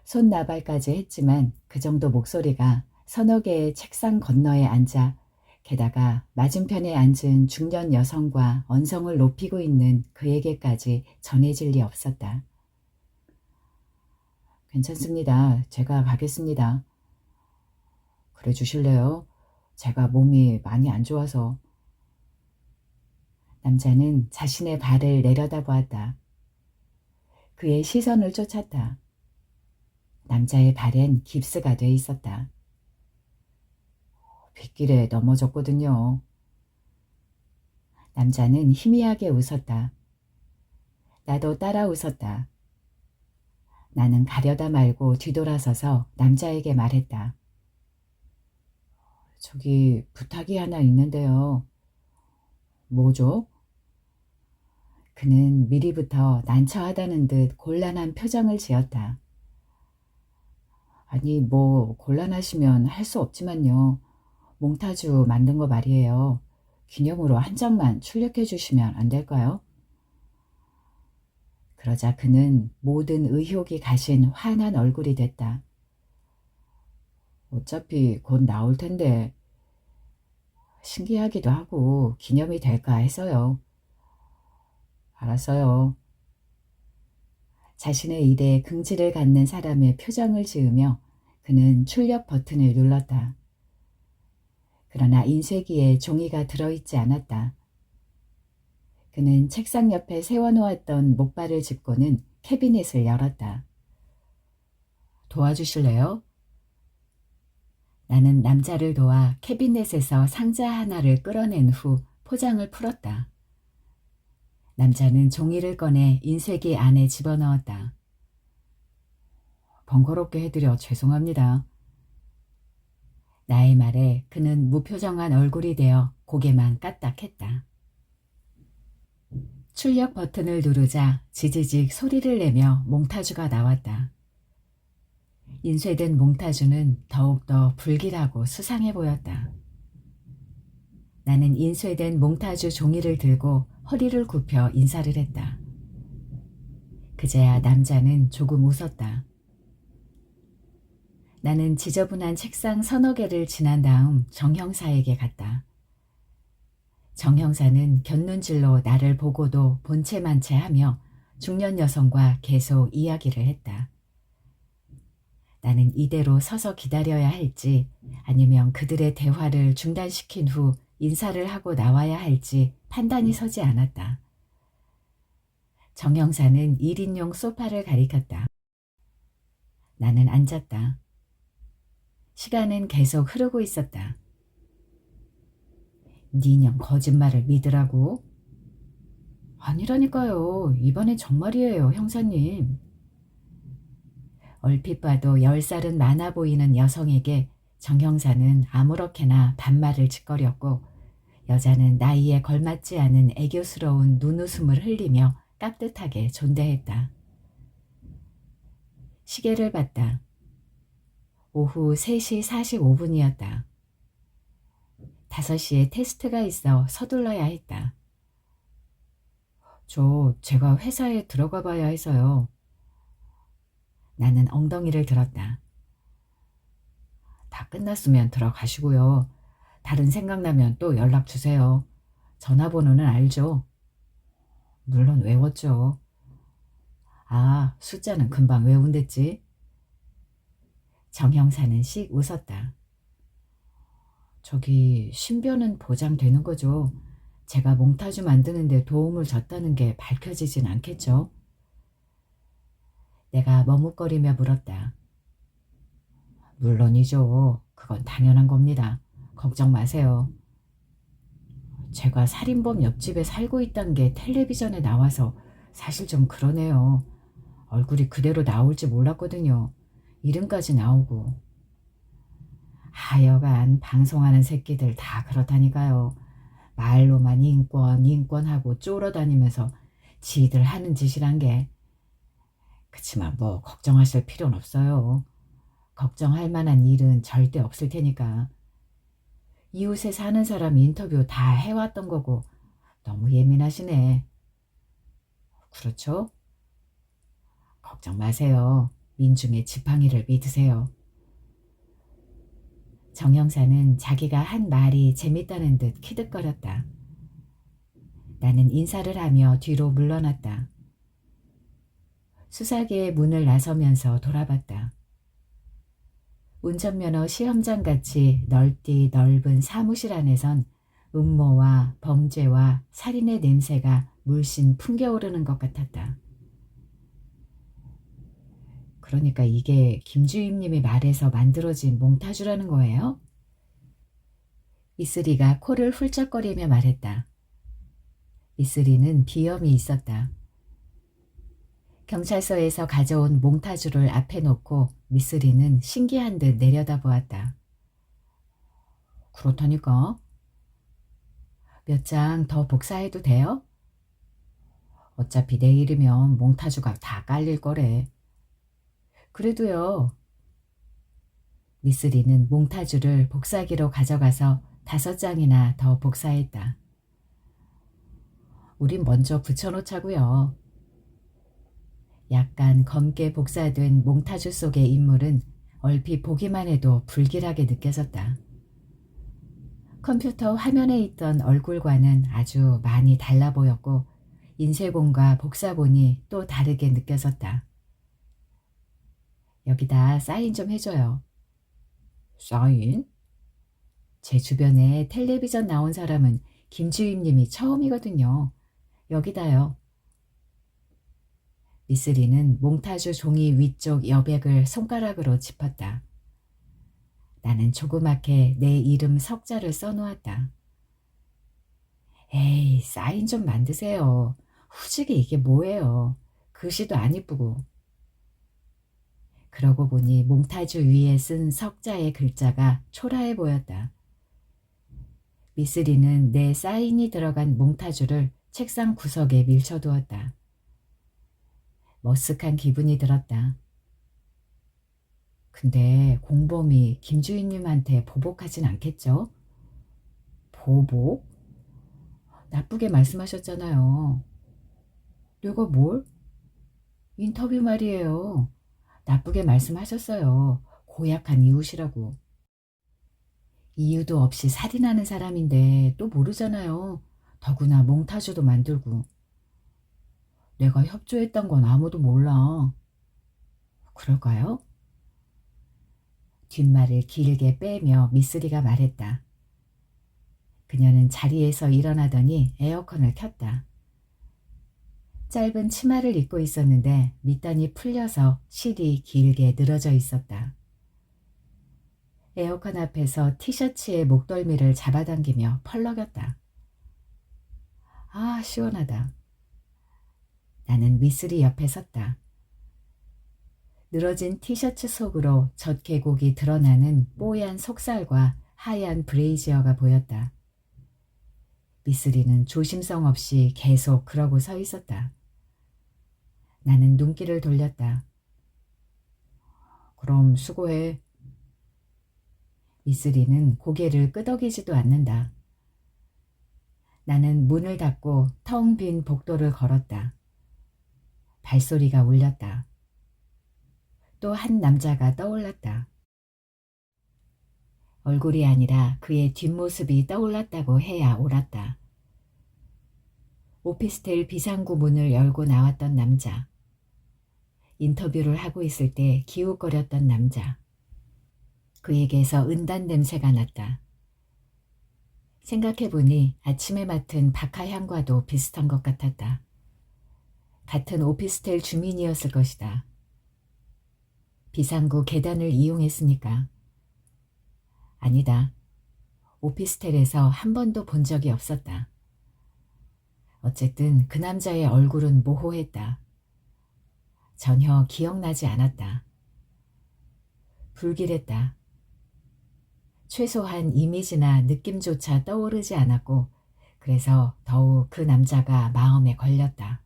손나발까지 했지만 그 정도 목소리가 서너 개의 책상 건너에 앉아 게다가 맞은편에 앉은 중년 여성과 언성을 높이고 있는 그에게까지 전해질 리 없었다. 괜찮습니다. 제가 가겠습니다. 그래 주실래요? 제가 몸이 많이 안 좋아서. 남자는 자신의 발을 내려다보았다. 그의 시선을 쫓았다. 남자의 발엔 깁스가 돼 있었다. 빗길에 넘어졌거든요. 남자는 희미하게 웃었다. 나도 따라 웃었다. 나는 가려다 말고 뒤돌아서서 남자에게 말했다. 저기 부탁이 하나 있는데요. 뭐죠? 그는 미리부터 난처하다는 듯 곤란한 표정을 지었다. 아니 뭐 곤란하시면 할 수 없지만요. 몽타주 만든 거 말이에요. 기념으로 한 장만 출력해 주시면 안 될까요? 그러자 그는 모든 의욕이 가신 환한 얼굴이 됐다. 어차피 곧 나올 텐데 신기하기도 하고 기념이 될까 해서요. 알았어요. 자신의 일에 긍지를 갖는 사람의 표정을 지으며 그는 출력 버튼을 눌렀다. 그러나 인쇄기에 종이가 들어있지 않았다. 그는 책상 옆에 세워놓았던 목발을 짚고는 캐비넷을 열었다. 도와주실래요? 나는 남자를 도와 캐비넷에서 상자 하나를 끌어낸 후 포장을 풀었다. 남자는 종이를 꺼내 인쇄기 안에 집어넣었다. 번거롭게 해드려 죄송합니다. 나의 말에 그는 무표정한 얼굴이 되어 고개만 까딱했다. 출력 버튼을 누르자 지지직 소리를 내며 몽타주가 나왔다. 인쇄된 몽타주는 더욱더 불길하고 수상해 보였다. 나는 인쇄된 몽타주 종이를 들고 허리를 굽혀 인사를 했다. 그제야 남자는 조금 웃었다. 나는 지저분한 책상 서너 개를 지난 다음 정 형사에게 갔다. 정 형사는 곁눈질로 나를 보고도 본체만체 하며 중년 여성과 계속 이야기를 했다. 나는 이대로 서서 기다려야 할지 아니면 그들의 대화를 중단시킨 후 인사를 하고 나와야 할지 판단이 서지 않았다. 정 형사는 1인용 소파를 가리켰다. 나는 앉았다. 시간은 계속 흐르고 있었다. 니년 거짓말을 믿으라고? 아니라니까요. 이번엔 정말이에요, 형사님. 얼핏 봐도 10살은 많아 보이는 여성에게 정 형사는 아무렇게나 반말을 짓거렸고 여자는 나이에 걸맞지 않은 애교스러운 눈웃음을 흘리며 깍듯하게 존대했다. 시계를 봤다. 오후 3시 45분이었다. 5시에 테스트가 있어 서둘러야 했다. 제가 회사에 들어가 봐야 해서요. 나는 엉덩이를 들었다. 다 끝났으면 들어가시고요. 다른 생각나면 또 연락 주세요. 전화번호는 알죠? 물론 외웠죠. 아, 숫자는 금방 외운댔지. 정 형사는 씩 웃었다. 저기 신변은 보장되는 거죠. 제가 몽타주 만드는데 도움을 줬다는 게 밝혀지진 않겠죠? 내가 머뭇거리며 물었다. 물론이죠. 그건 당연한 겁니다. 걱정 마세요. 제가 살인범 옆집에 살고 있다는 게 텔레비전에 나와서 사실 좀 그러네요. 얼굴이 그대로 나올지 몰랐거든요. 이름까지 나오고. 하여간 방송하는 새끼들 다 그렇다니까요. 말로만 인권하고 쫄아다니면서 지들 하는 짓이란 게. 그치만 뭐 걱정하실 필요는 없어요. 걱정할 만한 일은 절대 없을 테니까. 이웃에 사는 사람 인터뷰 다 해왔던 거고 너무 예민하시네. 그렇죠? 걱정 마세요. 민중의 지팡이를 믿으세요. 정 형사는 자기가 한 말이 재밌다는 듯 키득거렸다. 나는 인사를 하며 뒤로 물러났다. 수사기의 문을 나서면서 돌아봤다. 운전면허 시험장같이 넓디 넓은 사무실 안에선 음모와 범죄와 살인의 냄새가 물씬 풍겨오르는 것 같았다. 그러니까 이게 김주임님이 말해서 만들어진 몽타주라는 거예요? 이슬이가 코를 훌쩍거리며 말했다. 이슬이는 비염이 있었다. 경찰서에서 가져온 몽타주를 앞에 놓고 미쓰리는 신기한 듯 내려다보았다. 그렇다니까. 몇 장 더 복사해도 돼요? 어차피 내일이면 몽타주가 다 깔릴 거래. 그래도요. 미쓰리는 몽타주를 복사기로 가져가서 5장이나 더 복사했다. 우린 먼저 붙여놓자고요. 약간 검게 복사된 몽타주 속의 인물은 얼핏 보기만 해도 불길하게 느껴졌다. 컴퓨터 화면에 있던 얼굴과는 아주 많이 달라 보였고 인쇄본과 복사본이 또 다르게 느껴졌다. 여기다 사인 좀 해줘요. 사인? 제 주변에 텔레비전 나온 사람은 김주임님이 처음이거든요. 여기다요. 미쓰리는 몽타주 종이 위쪽 여백을 손가락으로 짚었다. 나는 조그맣게 내 이름 석자를 써놓았다. 에이, 사인 좀 만드세요. 후지게 이게 뭐예요. 글씨도 안 이쁘고. 그러고 보니 몽타주 위에 쓴 석자의 글자가 초라해 보였다. 미쓰리는 내 사인이 들어간 몽타주를 책상 구석에 밀쳐두었다. 머쓱한 기분이 들었다. 근데 공범이 김주인님한테 보복하진 않겠죠? 보복? 나쁘게 말씀하셨잖아요. 내가 뭘? 인터뷰 말이에요. 나쁘게 말씀하셨어요. 고약한 이웃이라고. 이유도 없이 살인하는 사람인데 또 모르잖아요. 더구나 몽타주도 만들고. 내가 협조했던 건 아무도 몰라. 그럴까요? 뒷말을 길게 빼며 미쓰리가 말했다. 그녀는 자리에서 일어나더니 에어컨을 켰다. 짧은 치마를 입고 있었는데 밑단이 풀려서 실이 길게 늘어져 있었다. 에어컨 앞에서 티셔츠의 목덜미를 잡아당기며 펄럭였다. 아, 시원하다. 나는 미쓰리 옆에 섰다. 늘어진 티셔츠 속으로 젖계곡이 드러나는 뽀얀 속살과 하얀 브레이지어가 보였다. 미쓰리는 조심성 없이 계속 그러고 서 있었다. 나는 눈길을 돌렸다. 그럼 수고해. 미쓰리는 고개를 끄덕이지도 않는다. 나는 문을 닫고 텅 빈 복도를 걸었다. 발소리가 울렸다. 또 한 남자가 떠올랐다. 얼굴이 아니라 그의 뒷모습이 떠올랐다고 해야 옳았다. 오피스텔 비상구 문을 열고 나왔던 남자. 인터뷰를 하고 있을 때 기웃거렸던 남자. 그에게서 은단 냄새가 났다. 생각해보니 아침에 맡은 박하향과도 비슷한 것 같았다. 같은 오피스텔 주민이었을 것이다. 비상구 계단을 이용했으니까. 아니다. 오피스텔에서 한 번도 본 적이 없었다. 어쨌든 그 남자의 얼굴은 모호했다. 전혀 기억나지 않았다. 불길했다. 최소한 이미지나 느낌조차 떠오르지 않았고 그래서 더욱 그 남자가 마음에 걸렸다.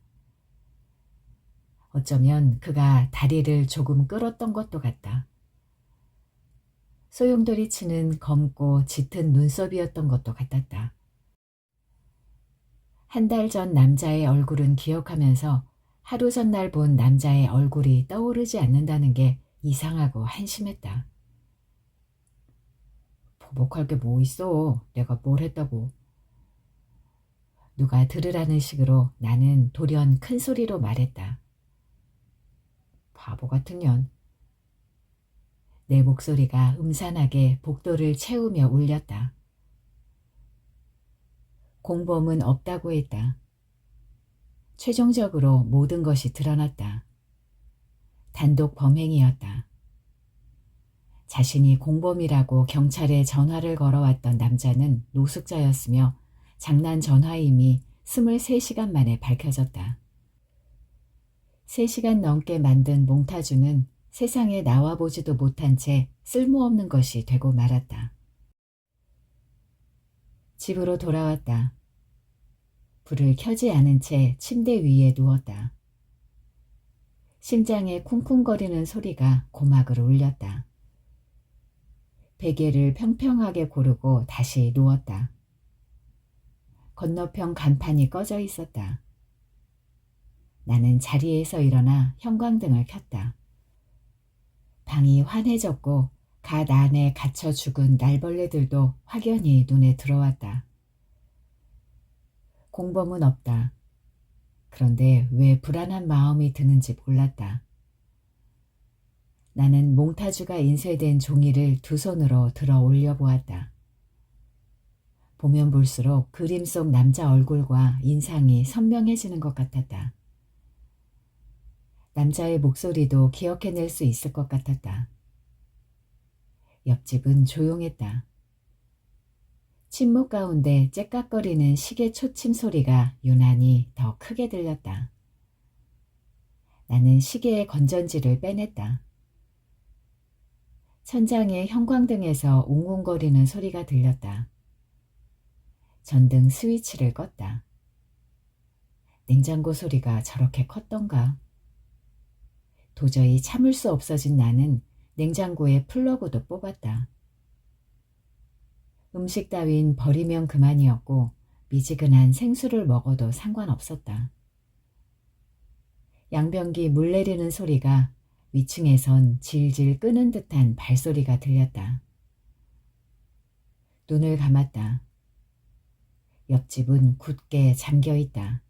어쩌면 그가 다리를 조금 끌었던 것도 같다. 소용돌이 치는 검고 짙은 눈썹이었던 것도 같았다. 한 달 전 남자의 얼굴은 기억하면서 하루 전날 본 남자의 얼굴이 떠오르지 않는다는 게 이상하고 한심했다. 보복할 게 뭐 있어. 내가 뭘 했다고. 누가 들으라는 식으로 나는 돌연 큰 소리로 말했다. 바보 같은 년. 내 목소리가 음산하게 복도를 채우며 울렸다. 공범은 없다고 했다. 최종적으로 모든 것이 드러났다. 단독 범행이었다. 자신이 공범이라고 경찰에 전화를 걸어왔던 남자는 노숙자였으며 장난 전화임이 23시간 만에 밝혀졌다. 3시간 넘게 만든 몽타주는 세상에 나와보지도 못한 채 쓸모없는 것이 되고 말았다. 집으로 돌아왔다. 불을 켜지 않은 채 침대 위에 누웠다. 심장에 쿵쿵거리는 소리가 고막을 울렸다. 베개를 평평하게 고르고 다시 누웠다. 건너편 간판이 꺼져 있었다. 나는 자리에서 일어나 형광등을 켰다. 방이 환해졌고 갓 안에 갇혀 죽은 날벌레들도 확연히 눈에 들어왔다. 공범은 없다. 그런데 왜 불안한 마음이 드는지 몰랐다. 나는 몽타주가 인쇄된 종이를 두 손으로 들어 올려보았다. 보면 볼수록 그림 속 남자 얼굴과 인상이 선명해지는 것 같았다. 남자의 목소리도 기억해낼 수 있을 것 같았다. 옆집은 조용했다. 침묵 가운데 째깍거리는 시계 초침 소리가 유난히 더 크게 들렸다. 나는 시계의 건전지를 빼냈다. 천장의 형광등에서 웅웅거리는 소리가 들렸다. 전등 스위치를 껐다. 냉장고 소리가 저렇게 컸던가. 도저히 참을 수 없어진 나는 냉장고에 플러그도 뽑았다. 음식 따윈 버리면 그만이었고 미지근한 생수를 먹어도 상관없었다. 양변기 물 내리는 소리가 위층에선 질질 끄는 듯한 발소리가 들렸다. 눈을 감았다. 옆집은 굳게 잠겨있다.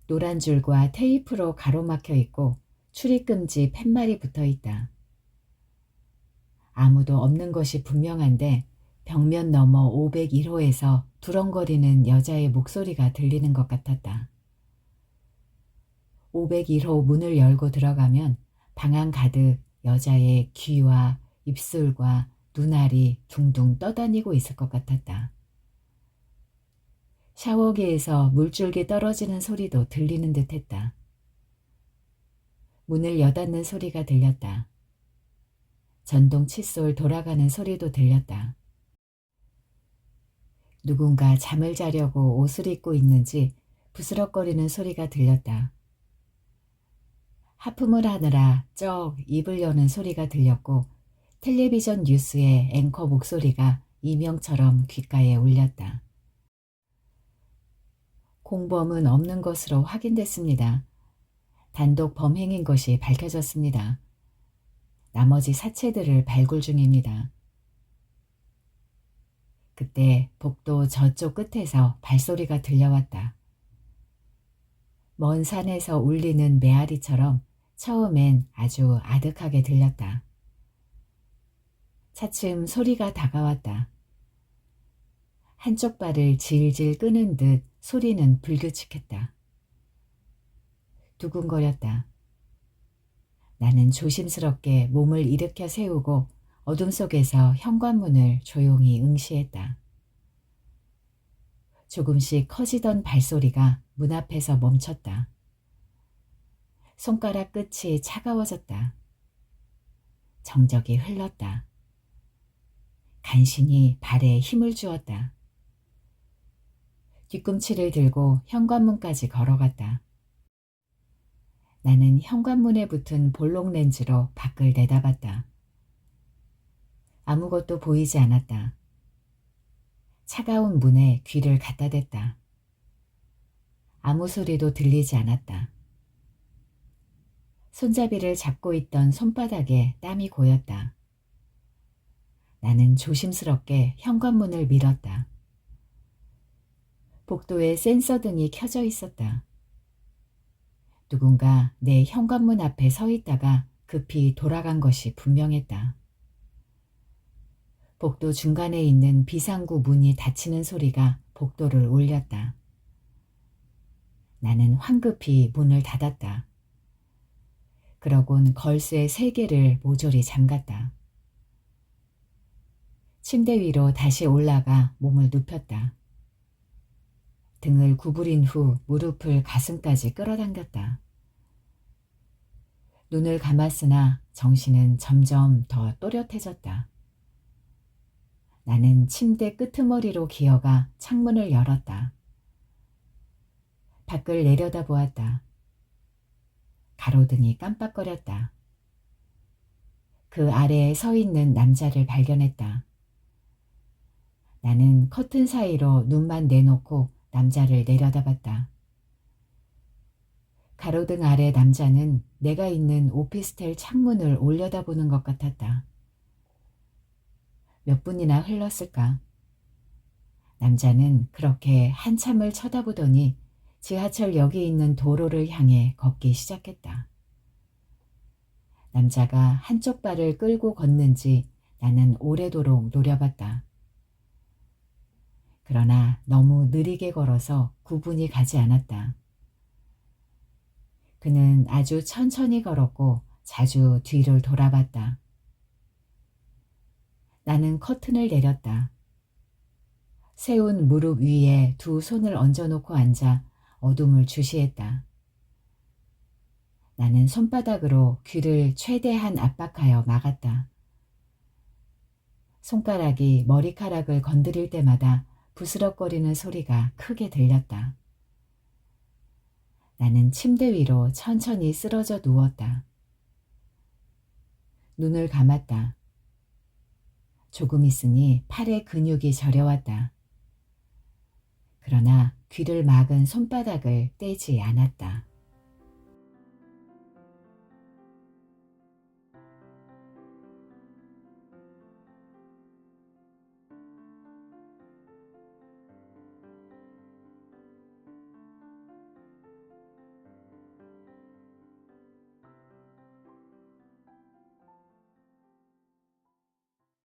노란 줄과 테이프로 가로막혀 있고 출입금지 팻말이 붙어있다. 아무도 없는 것이 분명한데 벽면 너머 501호에서 두렁거리는 여자의 목소리가 들리는 것 같았다. 501호 문을 열고 들어가면 방 안 가득 여자의 귀와 입술과 눈알이 둥둥 떠다니고 있을 것 같았다. 샤워기에서 물줄기 떨어지는 소리도 들리는 듯 했다. 문을 여닫는 소리가 들렸다. 전동 칫솔 돌아가는 소리도 들렸다. 누군가 잠을 자려고 옷을 입고 있는지 부스럭거리는 소리가 들렸다. 하품을 하느라 쩍 입을 여는 소리가 들렸고 텔레비전 뉴스의 앵커 목소리가 이명처럼 귓가에 울렸다. 공범은 없는 것으로 확인됐습니다. 단독 범행인 것이 밝혀졌습니다. 나머지 사체들을 발굴 중입니다. 그때 복도 저쪽 끝에서 발소리가 들려왔다. 먼 산에서 울리는 메아리처럼 처음엔 아주 아득하게 들렸다. 차츰 소리가 다가왔다. 한쪽 발을 질질 끄는 듯 소리는 불규칙했다. 두근거렸다. 나는 조심스럽게 몸을 일으켜 세우고 어둠 속에서 현관문을 조용히 응시했다. 조금씩 커지던 발소리가 문 앞에서 멈췄다. 손가락 끝이 차가워졌다. 정적이 흘렀다. 간신히 발에 힘을 주었다. 뒤꿈치를 들고 현관문까지 걸어갔다. 나는 현관문에 붙은 볼록 렌즈로 밖을 내다봤다. 아무것도 보이지 않았다. 차가운 문에 귀를 갖다 댔다. 아무 소리도 들리지 않았다. 손잡이를 잡고 있던 손바닥에 땀이 고였다. 나는 조심스럽게 현관문을 밀었다. 복도에 센서 등이 켜져 있었다. 누군가 내 현관문 앞에 서 있다가 급히 돌아간 것이 분명했다. 복도 중간에 있는 비상구 문이 닫히는 소리가 복도를 울렸다. 나는 황급히 문을 닫았다. 그러곤 걸쇠 3개를 모조리 잠갔다. 침대 위로 다시 올라가 몸을 눕혔다. 등을 구부린 후 무릎을 가슴까지 끌어당겼다. 눈을 감았으나 정신은 점점 더 또렷해졌다. 나는 침대 끄트머리로 기어가 창문을 열었다. 밖을 내려다보았다. 가로등이 깜빡거렸다. 그 아래에 서 있는 남자를 발견했다. 나는 커튼 사이로 눈만 내놓고 남자를 내려다봤다. 가로등 아래 남자는 내가 있는 오피스텔 창문을 올려다보는 것 같았다. 몇 분이나 흘렀을까? 남자는 그렇게 한참을 쳐다보더니 지하철역이 있는 도로를 향해 걷기 시작했다. 남자가 한쪽 발을 끌고 걷는지 나는 오래도록 노려봤다. 그러나 너무 느리게 걸어서 구분이 가지 않았다. 그는 아주 천천히 걸었고 자주 뒤를 돌아봤다. 나는 커튼을 내렸다. 세운 무릎 위에 두 손을 얹어놓고 앉아 어둠을 주시했다. 나는 손바닥으로 귀를 최대한 압박하여 막았다. 손가락이 머리카락을 건드릴 때마다 부스럭거리는 소리가 크게 들렸다. 나는 침대 위로 천천히 쓰러져 누웠다. 눈을 감았다. 조금 있으니 팔의 근육이 저려왔다. 그러나 귀를 막은 손바닥을 떼지 않았다.